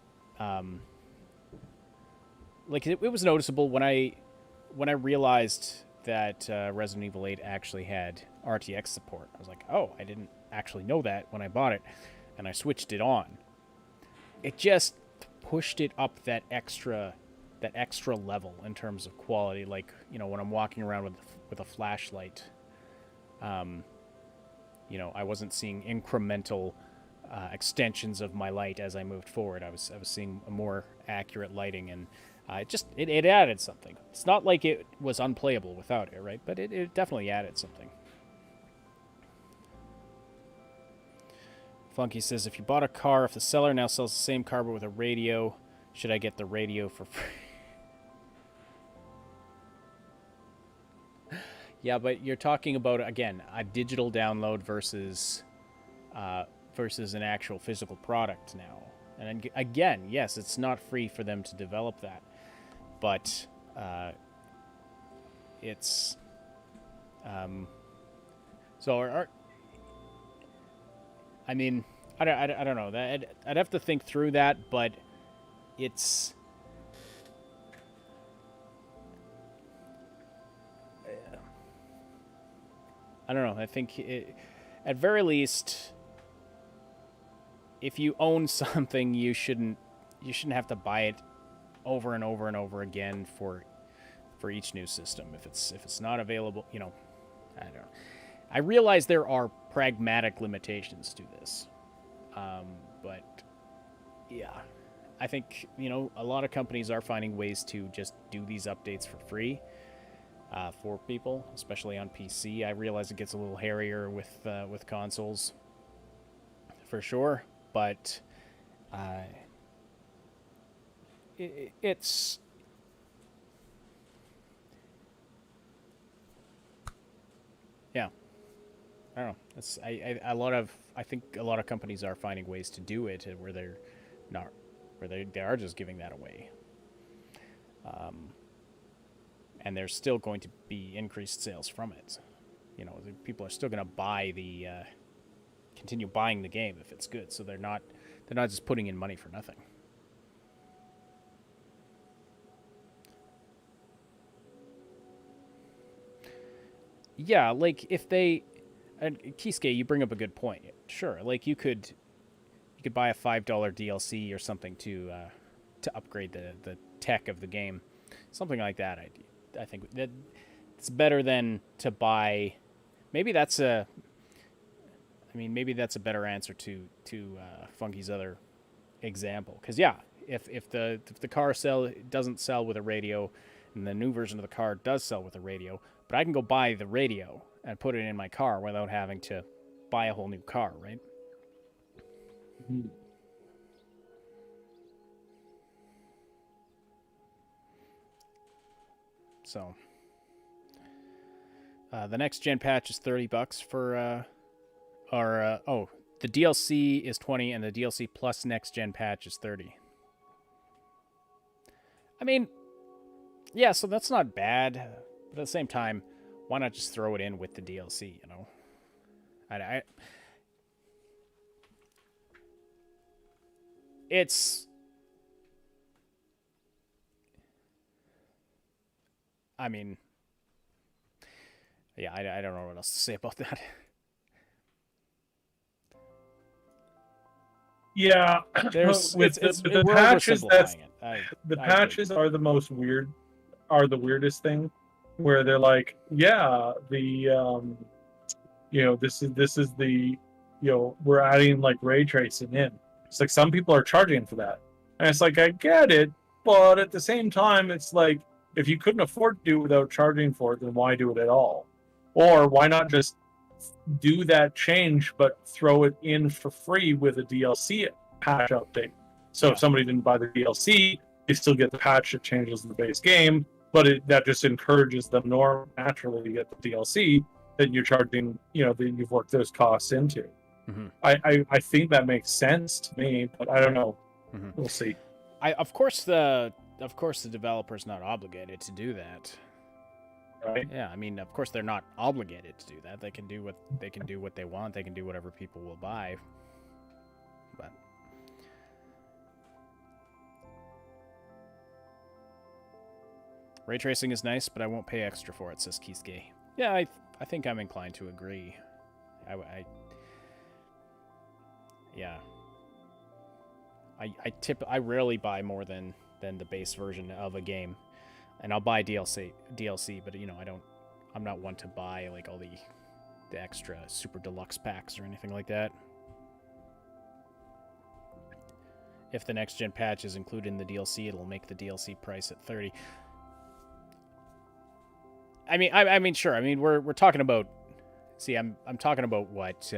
like it was noticeable when I realized that Resident Evil 8 actually had RTX support. I was like, oh, I didn't actually know that when I bought it, and I switched it on. It just pushed it up that extra level in terms of quality. Like, when I'm walking around with a flashlight, I wasn't seeing incremental extensions of my light as I moved forward. I was seeing a more accurate lighting, and it added something. It's not like it was unplayable without it, right? But it definitely added something. Funky says, if you bought a car, if the seller now sells the same car but with a radio, should I get the radio for free? Yeah, but you're talking about, again, a digital download versus an actual physical product now. And again, yes, it's not free for them to develop that, but it's so. I don't know. I'd have to think through that, but it's. I don't know. I think at very least, if you own something, you shouldn't have to buy it over and over and over again for each new system. If it's not available, I don't know. I realize there are pragmatic limitations to this, but yeah, I think a lot of companies are finding ways to just do these updates for free for people, especially on PC. I realize it gets a little hairier with consoles, for sure, but it's. Yeah. I don't know. It's I think a lot of companies are finding ways to do it where they are just giving that away. And there's still going to be increased sales from it. People are still going to continue buying the game if it's good. So they're not just putting in money for nothing. Yeah, like if they. And Kisuke, you bring up a good point. Sure, like you could buy a $5 DLC or something to upgrade the tech of the game, something like that. I think that it's better than to buy. Maybe that's I mean, maybe that's a better answer to Funky's other example. Because yeah, if the car doesn't sell with a radio, and the new version of the car does sell with a radio, but I can go buy the radio and put it in my car without having to buy a whole new car, right? Mhm. So the next gen patch is $30 for the DLC is 20 and the DLC plus next gen patch is 30. I mean, yeah, so that's not bad, but at the same time, why not just throw it in with the DLC, you know? It's I mean, yeah, I don't know what else to say about that. Yeah, There's with the we're patches, oversimplifying it. the I agree. patches are the weirdest thing, where they're like, yeah, this is the, we're adding like ray tracing in. It's like some people are charging for that, and it's like I get it, but at the same time, it's like if you couldn't afford to do it without charging for it, then why do it at all? Or why not just do that change but throw it in for free with a DLC patch update? So if somebody didn't buy the DLC, they still get the patch that changes the base game, but that just encourages them naturally to get the DLC that you're charging, that you've worked those costs into. Mm-hmm. I think that makes sense to me, but I don't know. Mm-hmm. We'll see. Of course the developer's not obligated to do that. Right? Yeah, I mean, of course they're not obligated to do that. They can do what they want. They can do whatever people will buy. But ray tracing is nice, but I won't pay extra for it, says Kisuke. Yeah, I think I'm inclined to agree. I rarely buy more than the base version of a game. And I'll buy DLC, but I'm not one to buy like all the extra super deluxe packs or anything like that. If the next gen patch is included in the DLC, it'll make the DLC price at $30. I mean, sure. I mean, we're talking about. See, I'm talking about what.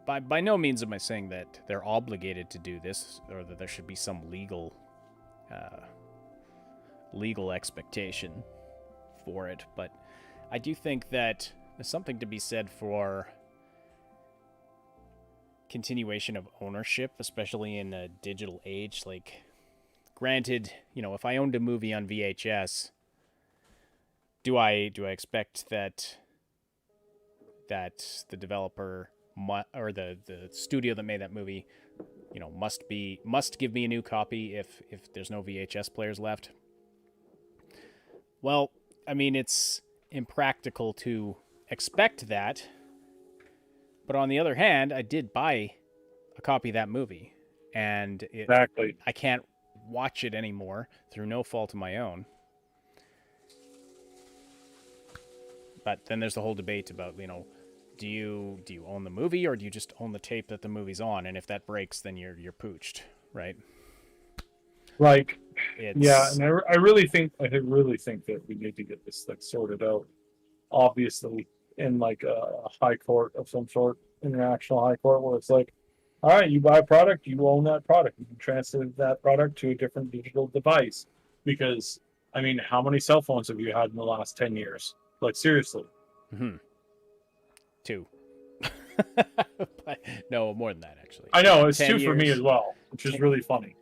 By no means am I saying that they're obligated to do this, or that there should be some legal expectation for it, but I do think that there's something to be said for continuation of ownership, especially in a digital age. Like, granted, if I owned a movie on VHS, do I expect that the developer or the studio that made that movie, must give me a new copy if there's no VHS players left? Well, I mean, it's impractical to expect that. But on the other hand, I did buy a copy of that movie, and Exactly. I can't watch it anymore through no fault of my own. But then there's the whole debate about, do you own the movie, or do you just own the tape that the movie's on? And if that breaks, then you're pooched, right? Like, yeah, and I really think that we need to get this like sorted out, obviously, in like a high court of some sort, international high court, where it's like, all right, you buy a product, you own that product, you can transfer that product to a different digital device. Because I mean, how many cell phones have you had in the last 10 years? Like, seriously. Mm-hmm. 2. No, more than that, actually. I know, it's 2 for me as well, which is really funny.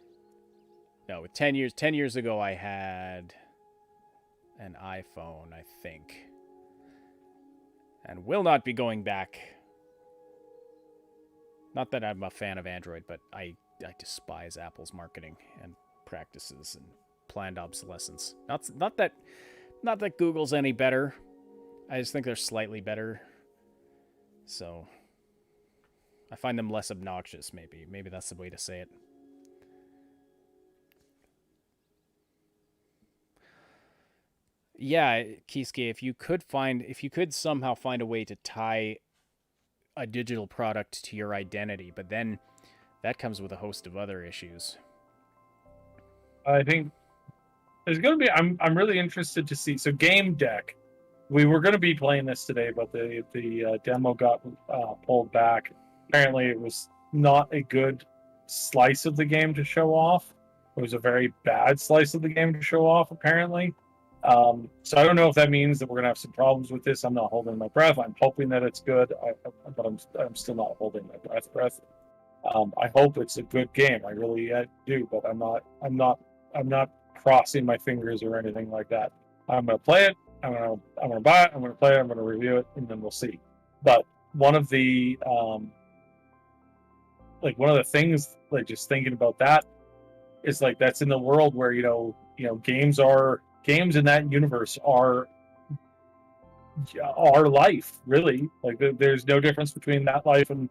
No, with 10 years ago, I had an iPhone, I think. And will not be going back. Not that I'm a fan of Android, but I despise Apple's marketing and practices and planned obsolescence. Not that Google's any better. I just think they're slightly better. So I find them less obnoxious, maybe. Maybe that's the way to say it. Yeah, Kisuke, if you could somehow find a way to tie a digital product to your identity, but then that comes with a host of other issues. I think there's going to be. I'm really interested to see. So Game Deck, we were going to be playing this today, but the demo got pulled back. Apparently, it was not a good slice of the game to show off. It was a very bad slice of the game to show off, apparently. So I don't know if that means that we're going to have some problems with this. I'm not holding my breath. I'm hoping that it's good, but I'm still not holding my breath. I hope it's a good game. I really do, but I'm not crossing my fingers or anything like that. I'm going to play it. I'm gonna buy it. I'm gonna play it. I'm gonna review it, and then we'll see. But one of the one of the things, like just thinking about that, is like that's in the world where games in that universe are life, really. Like there's no difference between that life and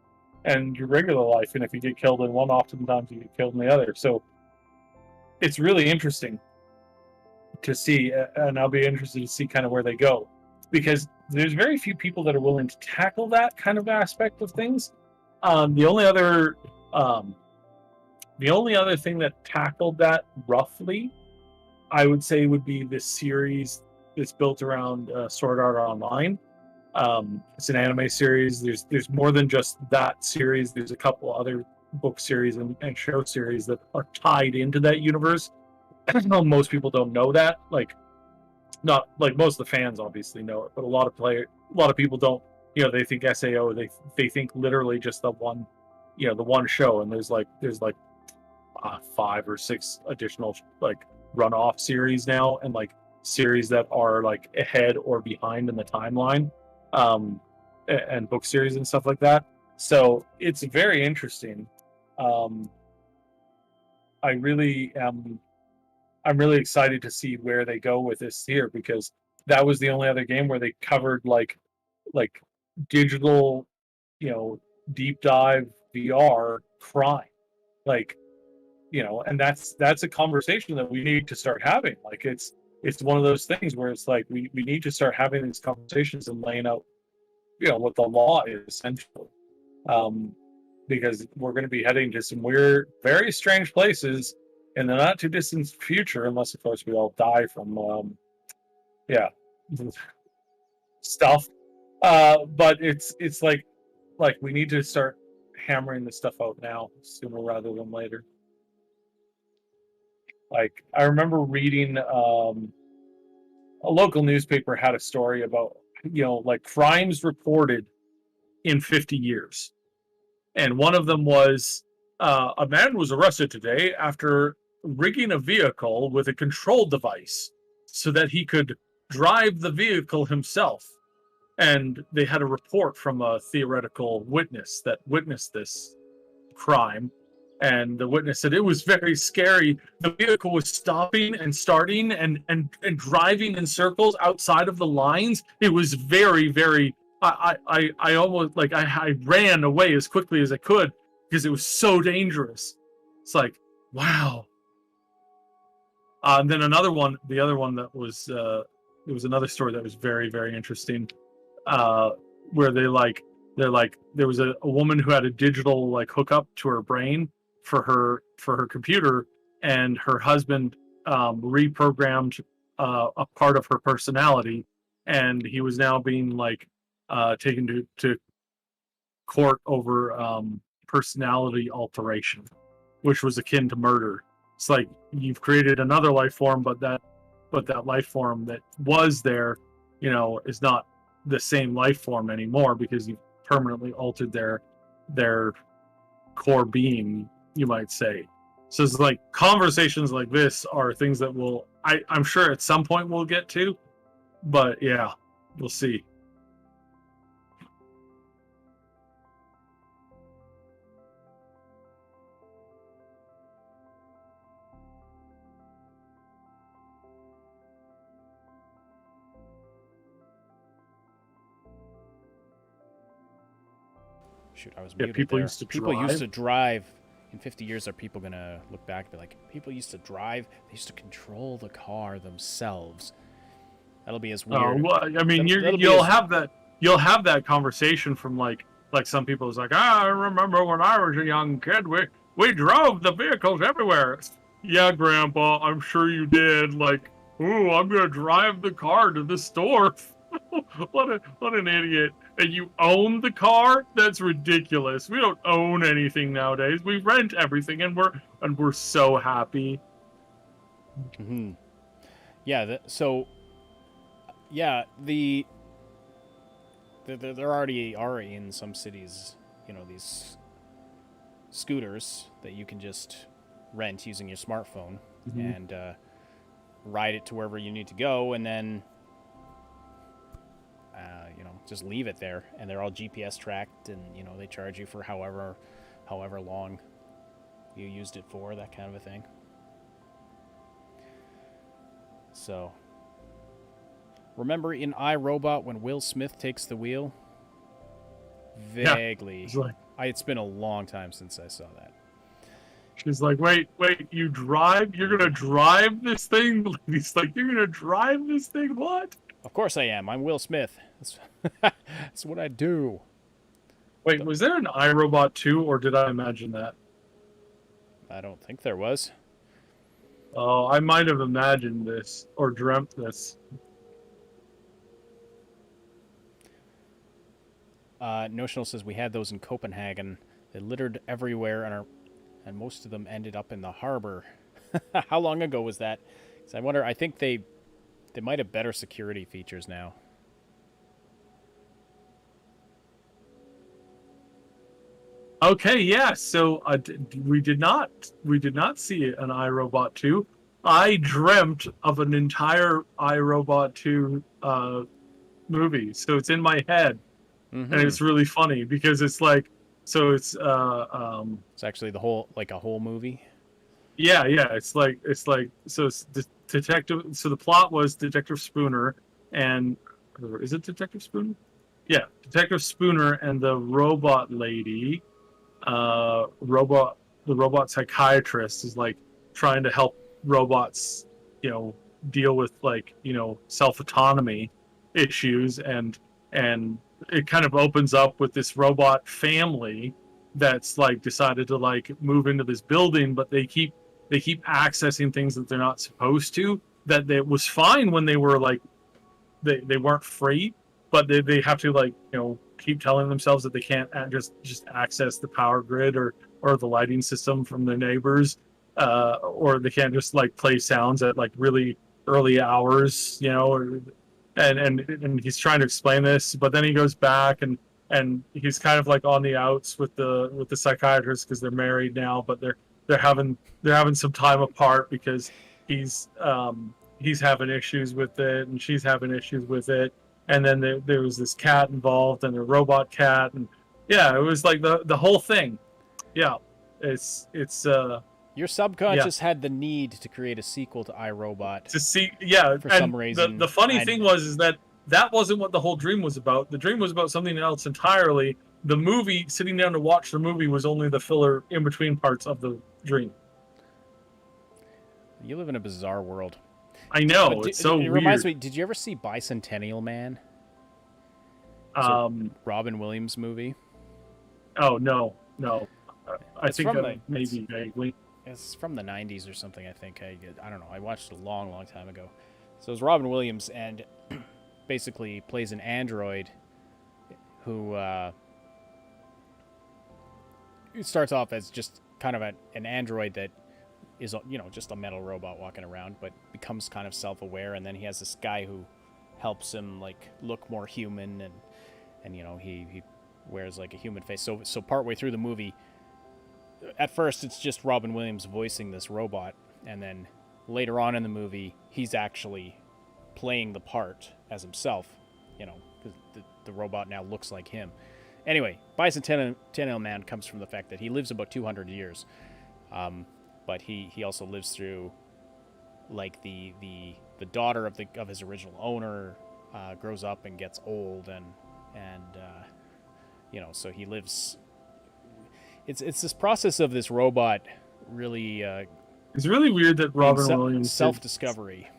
your regular life. And if you get killed in one, oftentimes you get killed in the other. So it's really interesting to see, and I'll be interested to see kind of where they go, because there's very few people that are willing to tackle that kind of aspect of things. The only other thing that tackled that roughly, I would say, would be this series that's built around Sword Art Online. It's an anime series. There's more than just that series. There's a couple other book series and show series that are tied into that universe. Most people don't know that. Like, not like most of the fans obviously know it, but a lot of people don't. They think SAO. They think literally just the one, the one show, and there's 5 or 6 additional like runoff series now, and like series that are like ahead or behind in the timeline, and book series and stuff like that. So it's very interesting. I really am. I'm really excited to see where they go with this here, because that was the only other game where they covered like digital, deep dive VR crime. Like, and that's a conversation that we need to start having. Like it's one of those things where it's like we need to start having these conversations and laying out, what the law is essentially. Because we're going to be heading to some weird, very strange places in the not too distant future, unless of course we all die from yeah stuff. But it's like we need to start hammering this stuff out now, sooner rather than later. Like I remember reading a local newspaper had a story about like crimes reported in 50 years, and one of them was a man was arrested today after rigging a vehicle with a control device so that he could drive the vehicle himself. And they had a report from a theoretical witness that witnessed this crime. And the witness said it was very scary. The vehicle was stopping and starting and driving in circles outside of the lines. It was very, very. I almost like I ran away as quickly as I could because it was so dangerous. It's like, wow. And then the other one that was it was another story that was very, very interesting, where there was a woman who had a digital like hookup to her brain for her computer, and her husband reprogrammed a part of her personality, and he was now being like taken to court over personality alteration, which was akin to murder. It's like you've created another life form, but that life form that was there, is not the same life form anymore, because you've permanently altered their core being, you might say. So it's like conversations like this are things that I'm sure at some point we'll get to, but yeah, we'll see. Shoot, I was Yeah, muted people there. used to People drive. used to drive. In 50 years, are people going to look back and be like, people used to drive? They used to control the car themselves. That'll be as Oh, weird. well, I mean, That'll be you'll as have that conversation from like some people is like, I remember when I was a young kid, we drove the vehicles everywhere. Yeah, Grandpa, I'm sure you did. Like, ooh, I'm gonna drive the car to the store. What an idiot! And you own the car? That's ridiculous. We don't own anything nowadays. We rent everything, and we're so happy. hmm Yeah. So yeah, there already are in some cities, these scooters that you can just rent using your smartphone Mm-hmm. and ride it to wherever you need to go, and then just leave it there. And they're all GPS tracked, and they charge you for however long you used it for, that kind of a thing. So, remember in iRobot when Will Smith takes the wheel? Vaguely. Yeah, It's been a long time since I saw that. she's like, wait, you drive? You're gonna drive this thing? He's like, you're gonna drive this thing? What? Of course I am. I'm Will Smith. That's what I do. Wait, was there an iRobot 2, or did I imagine that? I don't think there was. Oh, I might have imagined this or dreamt this. Notional says we had those in Copenhagen. They littered everywhere, and most of them ended up in the harbor. How long ago was that? 'Cause I wonder. I think they might have better security features now. Okay, yeah. So we did not see an iRobot 2. I dreamt of an entire iRobot 2 movie, so it's in my head, Mm-hmm. and it's really funny because it's like, so it's It's actually a whole movie. yeah, so it's detective. So the plot was Detective Spooner and, or is it Detective Spooner? Yeah, Detective Spooner and the robot lady, the robot psychiatrist is like trying to help robots, deal with like self autonomy issues, and it kind of opens up with this robot family that's like decided to like move into this building, but they keep accessing things that they're not supposed to. That it was fine when they were like they weren't free, but they have to like keep telling themselves that they can't just access the power grid or the lighting system from their neighbors, or they can't just like play sounds at like really early hours, and he's trying to explain this, but then he goes back and he's kind of like on the outs with the psychiatrist because they're married now, but they're having some time apart because he's having issues with it and she's having issues with it, and then there was this cat involved and a robot cat, and yeah, it was like the whole thing. Yeah, it's Your subconscious had the need to create a sequel to iRobot to see, yeah, for and some reason. the funny thing is that wasn't what the whole dream was about. The dream was about something else entirely. The movie, sitting down to watch the movie, was only the filler in between parts of the dream. You live in a bizarre world. I know, But it's so it weird. reminds me. Did you ever see Bicentennial Man? Robin Williams movie. Oh no. I It's think from that maybe vaguely. It's from the '90s or something. I think I don't know. I watched it a long, long time ago. So it's Robin Williams, and basically plays an android who starts off as just kind of an android that is just a metal robot walking around, but becomes kind of self-aware, and then he has this guy who helps him like look more human, and he wears like a human face. So partway through the movie, at first it's just Robin Williams voicing this robot, and then later on in the movie he's actually playing the part as himself, because the robot now looks like him. Anyway, Bicentennial Man comes from the fact that he lives about 200 years, but he also lives through like the daughter of his original owner grows up and gets old, and so he lives. It's this process of this robot really. It's really weird that Robin Williams self-discovery.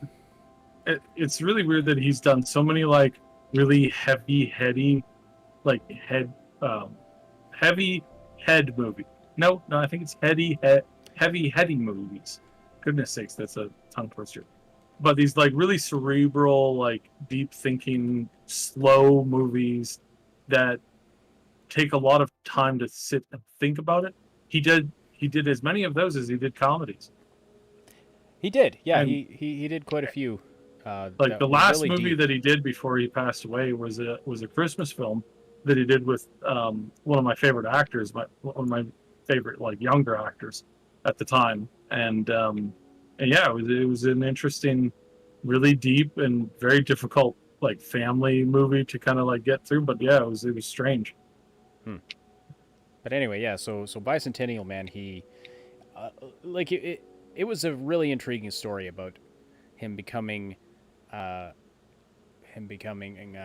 it's really weird that he's done so many like really heavy heady like heavy head movie. No, I think it's heavy heady movies. Goodness sakes, that's a tongue twister. But these like really cerebral, like deep thinking, slow movies that take a lot of time to sit and think about it. He did as many of those as he did comedies. He did, yeah. And He did quite a few like that the were last really movie deep. that he did before he passed away was a Christmas film that he did with one of my favorite actors, one of my favorite like younger actors at the time, and yeah, it was an interesting, really deep and very difficult like family movie to kind of like get through. But yeah, it was strange. Hmm. But anyway, yeah. So Bicentennial Man, he like it was a really intriguing story about him becoming uh, him becoming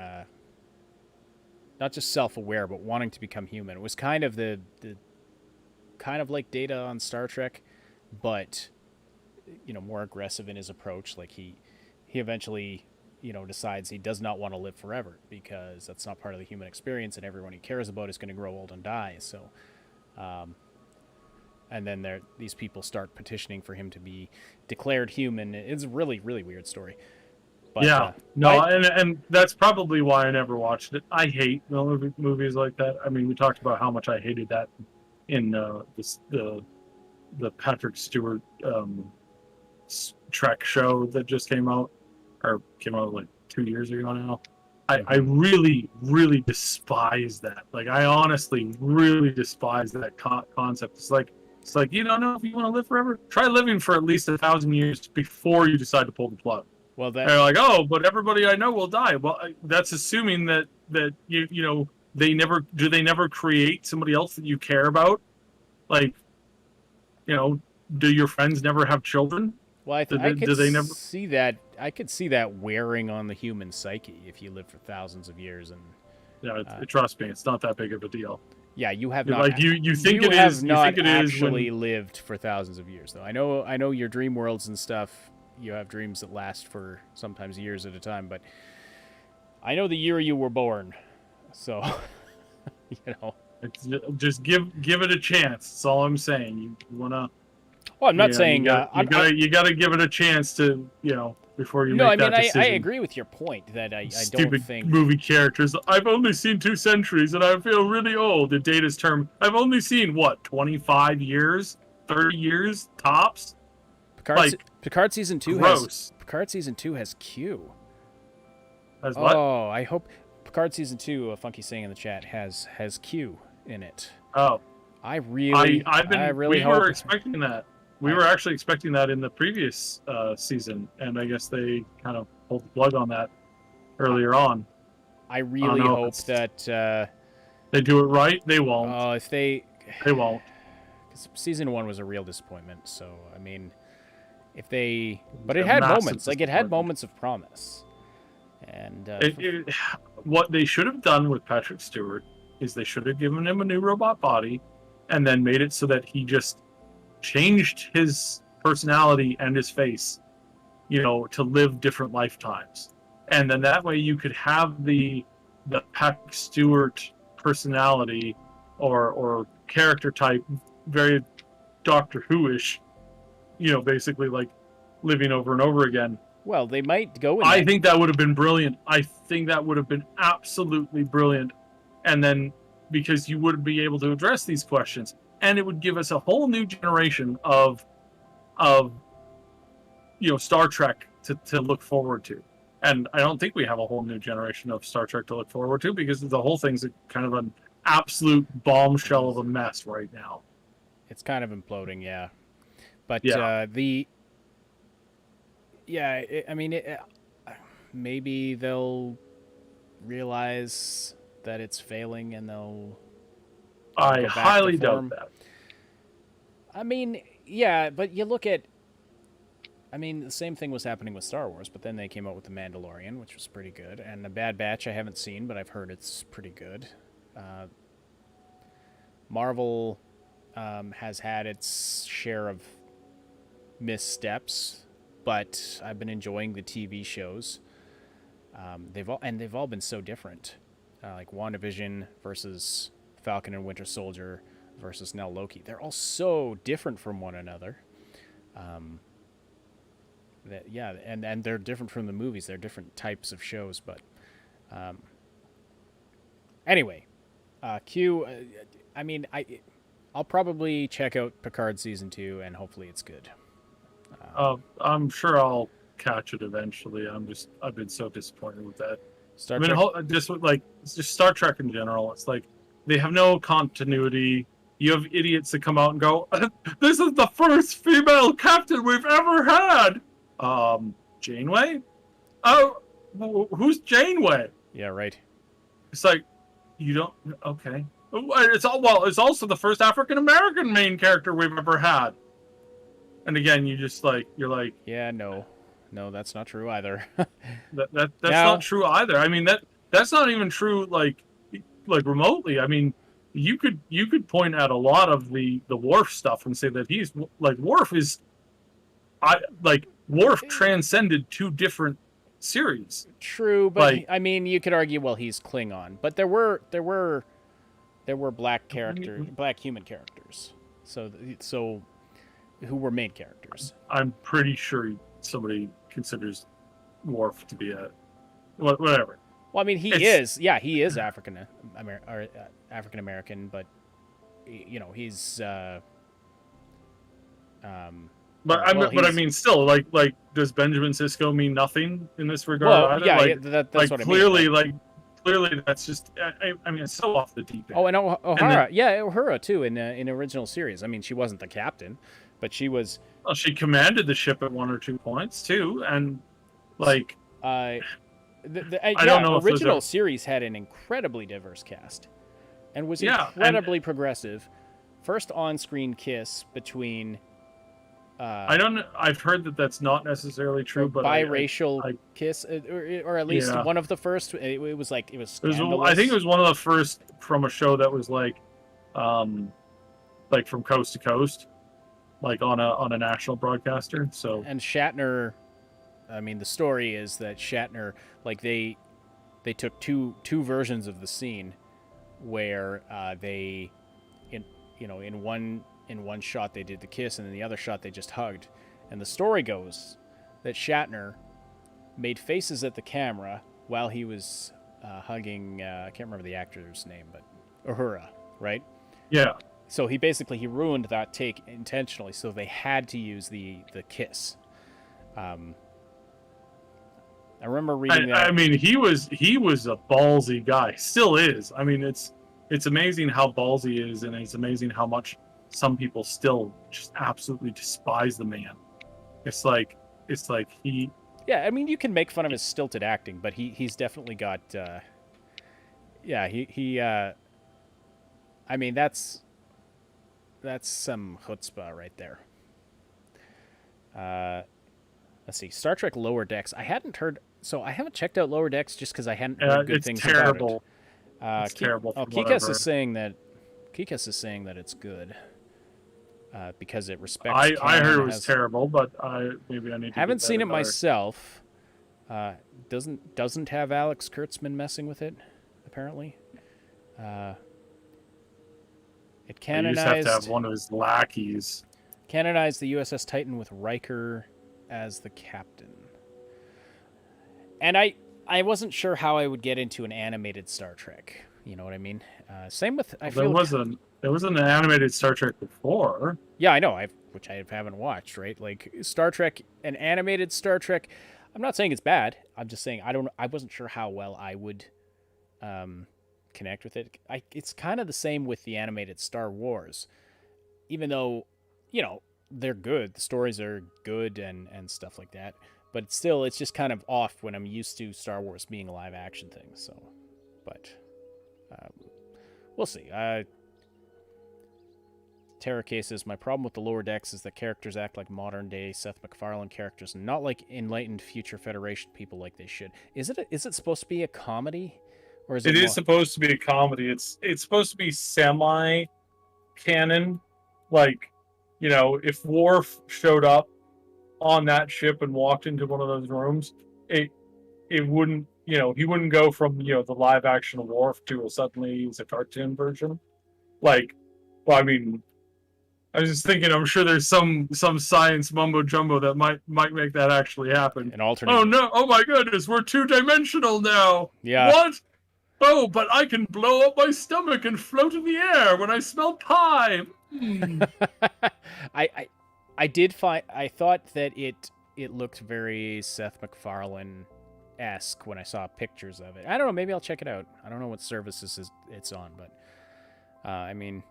not just self-aware but wanting to become human. It was kind of the kind of like Data on Star Trek, but more aggressive in his approach. Like he eventually decides he does not want to live forever because that's not part of the human experience, and everyone he cares about is going to grow old and die. So and then these people start petitioning for him to be declared human. It's a really really weird story. But Yeah, no, why? and that's probably why I never watched it. I hate movies like that. I mean, we talked about how much I hated that in the Patrick Stewart Trek show that just came out, or came out like 2 years ago now. I Mm-hmm. really, really despise that. Like, I honestly really despise that concept. It's like you don't know if you want to live forever. Try living for at least 1,000 years before you decide to pull the plug. Well, And they're like, oh, but everybody I know will die. Well, that's assuming that they never create somebody else that you care about. Like, you know, do your friends never have children? I Do could they never? see that. I could see that wearing on the human psyche if you live for thousands of years, and Yeah, uh, trust me, it's not that big of a deal. yeah, you have not. Like you think You it have is. You not think it is actually when. lived for thousands of years, though. I know your dream worlds and stuff. You have dreams that last for sometimes years at a time, but I know the year you were born, so you know. It's just give it a chance. That's all I'm saying. You wanna. Well, I'm not Yeah, you saying got you I'm gotta you gotta give it a chance to before you no. I make mean, that I decision. agree with your point that I don't Stupid think. movie characters. I've only seen 2 centuries and I feel really old. In Data's term, I've only seen what 25 years, 30 years tops. Picard Like Picard season 2 has gross. Picard season 2 has Q. As what? Oh, I hope Picard season 2, Funky saying in the chat, has Q in it. Oh, I I really I've I been. really We hope were expecting that. We I were actually expecting that in the previous season, and I guess they kind of pulled the plug on that earlier on. I I don't really know if hope that they do it right. They won't. if they They won't. cuz season 1 was a real disappointment. So, I mean, if they but A it had massive moments. Like it had disappointment. moments of promise. And What they should have done with Patrick Stewart is they should have given him a new robot body, and then made it so that he just changed his personality and his face, to live different lifetimes, and then that way you could have the Patrick Stewart personality or character type, very Doctor Who-ish, basically like living over and over again. well, they might go in I that. think that would have been brilliant. I think that would have been absolutely brilliant. And then because you would be able to address these questions, and it would give us a whole new generation of Star Trek to look forward to. And I don't think we have a whole new generation of Star Trek to look forward to because the whole thing's kind of an absolute bombshell of a mess right now. It's kind of imploding, yeah. But Yeah. the yeah, I mean, maybe they'll realize that it's failing and they'll I go back to highly doubt form. that. I mean, yeah, but you look at. I mean, the same thing was happening with Star Wars, but then they came out with The Mandalorian, which was pretty good, and The Bad Batch I haven't seen, but I've heard it's pretty good. Uh, Marvel has had its share of missteps, but I've been enjoying the TV shows. They've all been so different. Like WandaVision versus Falcon and Winter Soldier versus now Loki. They're all so different from one another. And they're different from the movies. They're different types of shows, but anyway, Q. I'll probably check out Picard season 2, and hopefully it's good. I'm sure I'll catch it eventually. I've been so disappointed with that. Star Trek. Just Star Trek in general. It's like they have no continuity. You have idiots that come out and go, "This is the first female captain we've ever had." Janeway? Oh, who's Janeway? Yeah, right. It's like, you don't. Okay. It's also the first African American main character we've ever had. And again, you're like, yeah, no, that's not true either. that's not true either. I mean, that's not even true like remotely. I mean, you could point at a lot of the Worf stuff and say that he's like Worf transcended 2 different series. True, but I mean, you could argue, well, he's Klingon, but there were black human characters, so who were main characters. I'm pretty sure somebody considers Worf to be whatever. Well, I mean, he is African American, but he's I mean, still, like, does Benjamin Sisko mean nothing in this regard? Well, yeah, that's what clearly, I mean. Clearly, that's just. I mean, it's so off the deep end. Oh, and O'Hara, O'Hara too in original series. I mean, she wasn't the captain, but she was. Well, she commanded the ship at 1 or 2 points too, and like. I don't know. Original series had an incredibly diverse cast, and was incredibly progressive. First on-screen kiss between. I don't know. I've heard that that's not necessarily true, but biracial kiss, or at least one of the first. It was scandalous. I think it was one of the first from a show that was like from coast to coast, like on a national broadcaster. So and Shatner, I mean, the story is that Shatner, like they took two versions of the scene, where in one shot they did the kiss, and in the other shot they just hugged. And the story goes that Shatner made faces at the camera while he was hugging, I can't remember the actor's name, but Uhura, right? Yeah. So he ruined that take intentionally, so they had to use the kiss. I remember reading that. I mean, he was a ballsy guy. Still is. I mean, it's amazing how ballsy he is, and it's amazing how much some people still just absolutely despise the man. It's like he. Yeah, I mean, you can make fun of his stilted acting, but he's definitely got. I mean, that's some chutzpah right there. Let's see, Star Trek Lower Decks. I haven't checked out Lower Decks just because I hadn't heard good things terrible. about it. It's terrible. Kikas is saying that it's good. Because it respects. I heard it was terrible, but maybe I need to. Haven't seen it myself. Doesn't have Alex Kurtzman messing with it, apparently. It canonized. You just have to have one of his lackeys. Canonized the USS Titan with Riker as the captain. And I wasn't sure how I would get into an animated Star Trek. You know what I mean? Same with There was an animated Star Trek before. Yeah, I know. Which I haven't watched. Right, like Star Trek, an animated Star Trek. I'm not saying it's bad. I'm just saying I wasn't sure how well I would connect with it. It's kind of the same with the animated Star Wars, even though they're good. The stories are good and stuff like that. But still, it's just kind of off when I'm used to Star Wars being a live action thing. So, but we'll see. Terra K says, my problem with the Lower Decks is that characters act like modern day Seth MacFarlane characters, and not like enlightened future Federation people like they should. Is it supposed to be a comedy, or is it? It is supposed to be a comedy. It's supposed to be semi-canon. Like, if Worf showed up on that ship and walked into one of those rooms, it wouldn't, he wouldn't go from, the live action Worf to suddenly he's a cartoon version. Like, well, I mean, I was just thinking, I'm sure there's some science mumbo jumbo that might make that actually happen. An alternate. Oh no! Oh my goodness, we're 2-dimensional now. Yeah. What? Oh, but I can blow up my stomach and float in the air when I smell pie. I did find, I thought that it looked very Seth MacFarlane-esque when I saw pictures of it. I don't know, maybe I'll check it out. I don't know what services it's on, but I mean,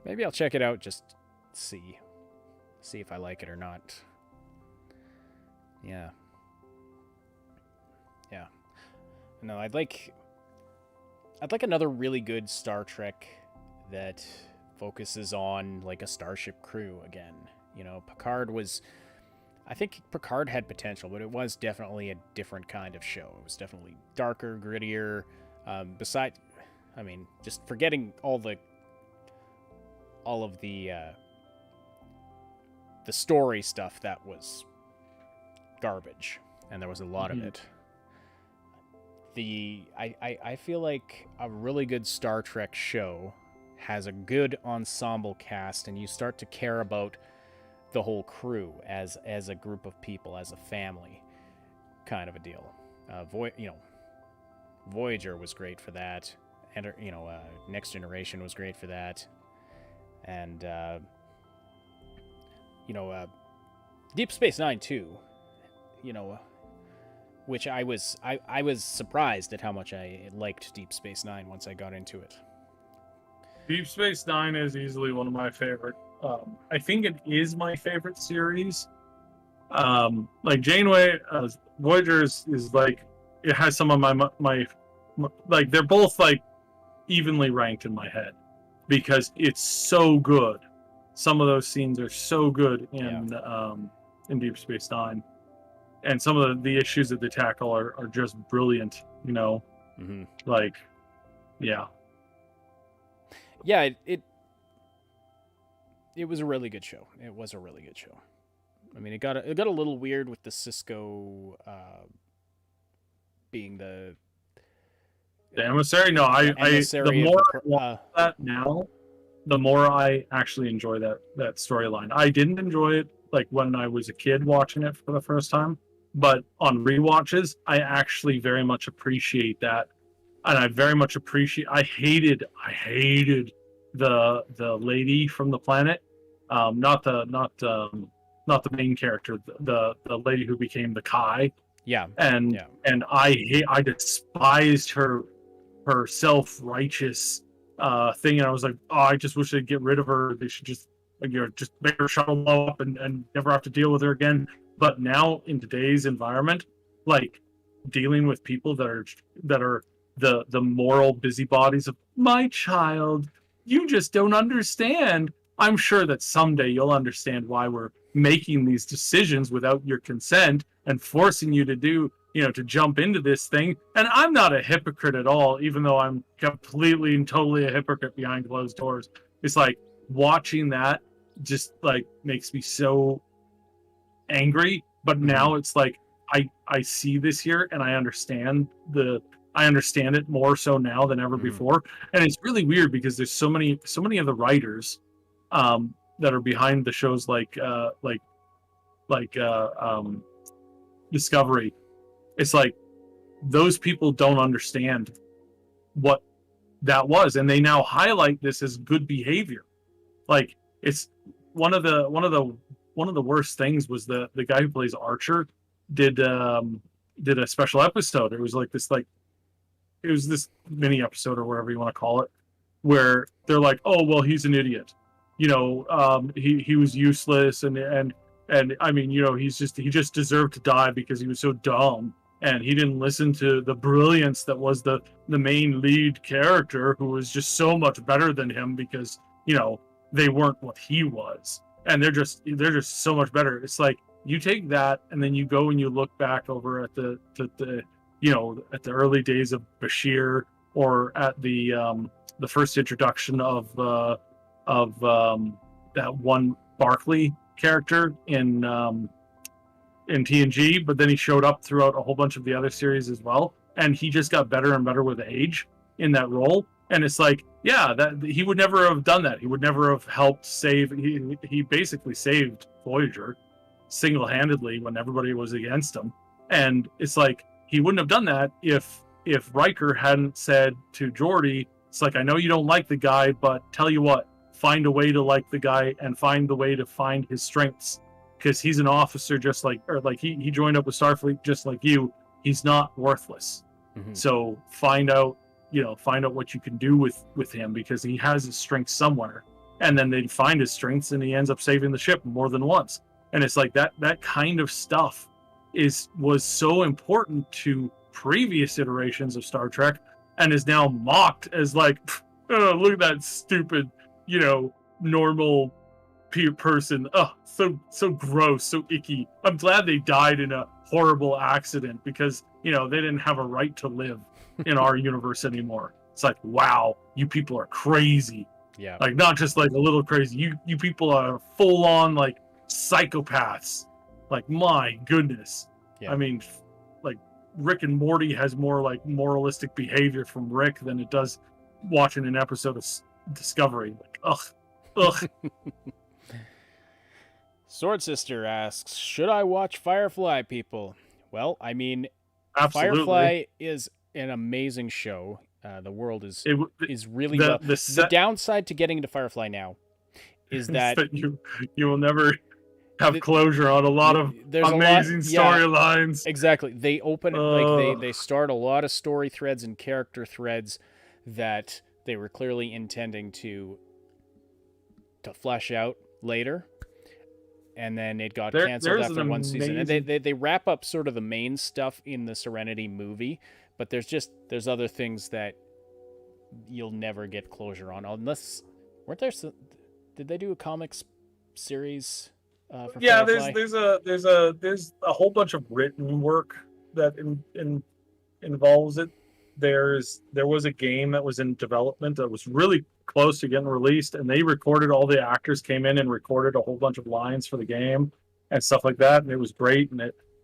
maybe I'll check it out, just see if I like it or not. Yeah. No, I'd like another really good Star Trek that focuses on like a starship crew again. I think Picard had potential, but it was definitely a different kind of show. It was definitely darker, grittier. Just forgetting all of the story stuff that was garbage, and there was a lot of it. I feel like a really good Star Trek show has a good ensemble cast, and you start to care about the whole crew as a group of people, as a family, kind of a deal. Voyager was great for that, and Next Generation was great for that, and Deep Space Nine too. Which I was surprised at how much I liked Deep Space Nine once I got into it. Deep Space Nine is easily one of my favorite. I think it is my favorite series. Like Janeway, Voyager is like, it has some of my like, they're both like evenly ranked in my head because it's so good. Some of those scenes are so good in Deep Space Nine. And some of the issues that they tackle are just brilliant, Mm-hmm. Like, yeah. Yeah, it was a really good show. It was a really good show. I mean, it got a little weird with the Cisco being the emissary. No, emissary the more I watch that now, the more I actually enjoy that storyline. I didn't enjoy it like when I was a kid watching it for the first time. But on rewatches, I actually very much appreciate that, and I very much appreciate. I hated the lady from the planet, not the main character, the lady who became the Kai. Yeah. And I despised her self-righteous thing, and I was like, oh, I just wish they'd get rid of her. They should just make her shuttle blow up and never have to deal with her again. But now in today's environment, like dealing with people that are the moral busybodies of my child, you just don't understand. I'm sure that someday you'll understand why we're making these decisions without your consent and forcing you to to jump into this thing. And I'm not a hypocrite at all, even though I'm completely and totally a hypocrite behind closed doors. It's like watching that just like makes me so angry. But now it's like I see this here and I understand it more so now than ever before. And it's really weird because there's so many of the writers that are behind the shows like Discovery. It's like those people don't understand what that was, and they now highlight this as good behavior. Like, it's one of the worst things was the guy who plays Archer did a special episode. It was this mini episode or whatever you want to call it, where they're like, oh well, he's an idiot, he was useless, and I mean, he just deserved to die because he was so dumb and he didn't listen to the brilliance that was the main lead character, who was just so much better than him because they weren't what he was, and they're just so much better. It's like, you take that and then you go and you look back over at the at the early days of Bashir, or at the first introduction of that one Barclay character in in TNG, but then he showed up throughout a whole bunch of the other series as well, and he just got better and better with age in that role. And it's like, yeah, that he would never have done that. He would never have helped save. He basically saved Voyager single-handedly when everybody was against him. And it's like he wouldn't have done that if Riker hadn't said to Geordi, it's like, I know you don't like the guy, but tell you what, find a way to like the guy and find the way to find his strengths, because he's an officer just like, or like he joined up with Starfleet just like you. He's not worthless. Mm-hmm. So find out what you can do with him, because he has his strengths somewhere. And then they find his strengths and he ends up saving the ship more than once. And it's like that kind of stuff was so important to previous iterations of Star Trek, and is now mocked as like, oh, look at that stupid, normal person. Oh, so gross, so icky. I'm glad they died in a horrible accident, because they didn't have a right to live in our universe anymore. It's like, wow, you people are crazy. Yeah. Like, not just like a little crazy. You people are full on like psychopaths. Like, my goodness. Yeah. I mean, like, Rick and Morty has more like moralistic behavior from Rick than it does watching an episode of Discovery. Like, ugh. Sword Sister asks, should I watch Firefly, people? Well, I mean, Absolutely. Firefly is an amazing show. The world is really the downside to getting into Firefly now is that you will never have closure on a lot of amazing storylines. Exactly. They open they start a lot of story threads and character threads that they were clearly intending to flesh out later. And then it got canceled after one season. And they wrap up sort of the main stuff in the Serenity movie, but there's other things that you'll never get closure on, unless did they do a comics series? For Firefly? there's a whole bunch of written work that involves it. There was a game that was in development that was really close to getting released, and they recorded, all the actors came in and recorded a whole bunch of lines for the game and stuff like that, and it was great.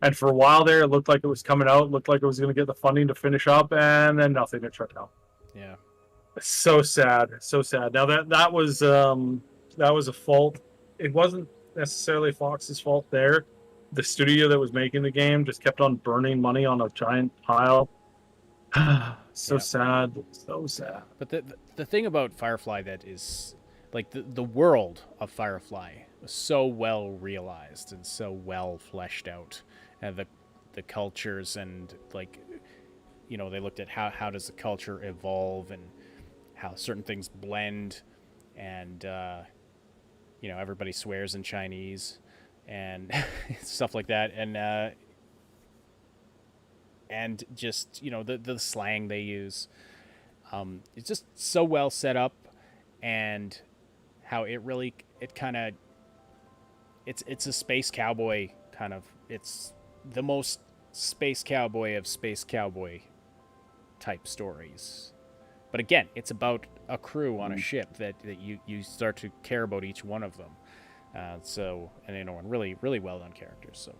And for a while there, it looked like it was coming out, looked like it was going to get the funding to finish up, and then nothing. It shut down. Yeah, it's so sad. Now that was a fault. It wasn't necessarily Fox's fault there. The studio that was making the game just kept on burning money on a giant pile. So sad. But the thing about Firefly that is, like, the world of Firefly was so well realized and so well fleshed out, and the cultures, and like, they looked at how does the culture evolve and how certain things blend, and everybody swears in Chinese and stuff like that, and just the slang they use. It's just so well set up, and how it's a space cowboy kind of. It's the most space cowboy of space cowboy type stories. But again, it's about a crew on a ship that you start to care about each one of them. And really, really well done characters. So,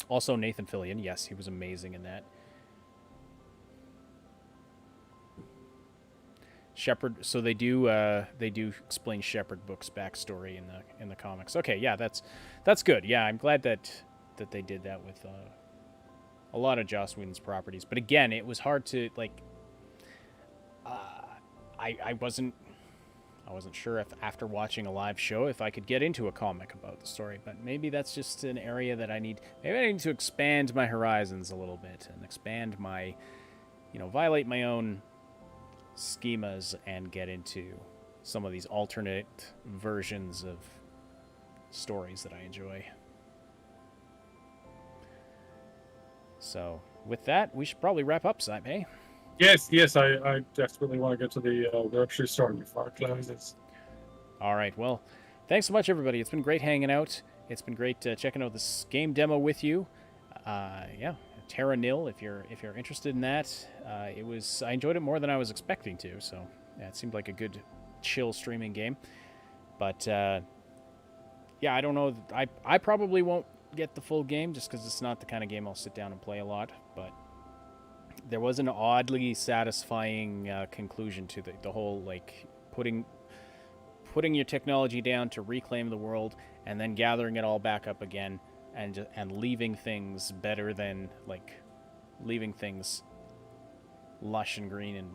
also Nathan Fillion, yes, he was amazing in that. Shepard. So they do explain Shepard Book's backstory in the comics. Okay, yeah, that's good. Yeah, I'm glad that they did that with a lot of Joss Whedon's properties. But again, it was hard to like. I wasn't sure if after watching a live show if I could get into a comic about the story, but maybe that's just an area that I need to expand my horizons a little bit and expand my, violate my own schemas and get into some of these alternate versions of stories that I enjoy. So with that, we should probably wrap up, Sype, hey? Yes, I desperately want to get to the grocery store before it closes. All right, well, thanks so much, everybody. It's been great hanging out. It's been great checking out this game demo with you. Terra Nil, if you're interested in that. I enjoyed it more than I was expecting to, so yeah, it seemed like a good, chill streaming game. But I don't know. I probably won't get the full game just because it's not the kind of game I'll sit down and play a lot, but there was an oddly satisfying conclusion to the whole, like, putting your technology down to reclaim the world and then gathering it all back up again and leaving things better than, like, leaving things lush and green and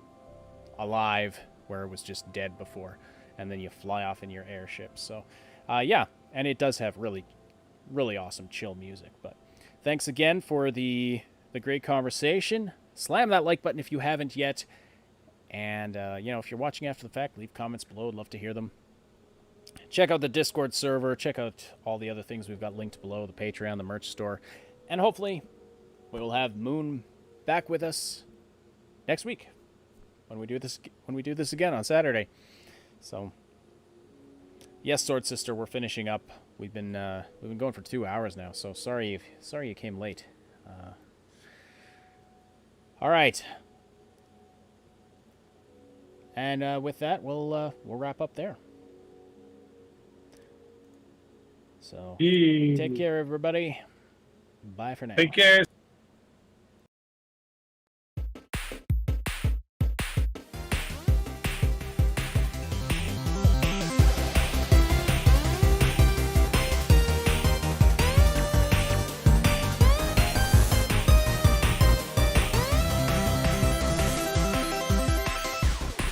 alive where it was just dead before, and then you fly off in your airship. So yeah, and it does have really, really awesome chill music. But thanks again for the great conversation. Slam that like button if you haven't yet, and you know, if you're watching after the fact, leave comments below. I'd love to hear them. Check out the Discord server, check out all the other things we've got linked below, the Patreon, the merch store, and hopefully we'll have Moon back with us next week when we do this again on Saturday. So yes, Sword Sister, we're finishing up. We've been going for 2 hours now, so sorry you came late. All right, and with that, we'll wrap up there. So take care, everybody. Bye for now. Take care.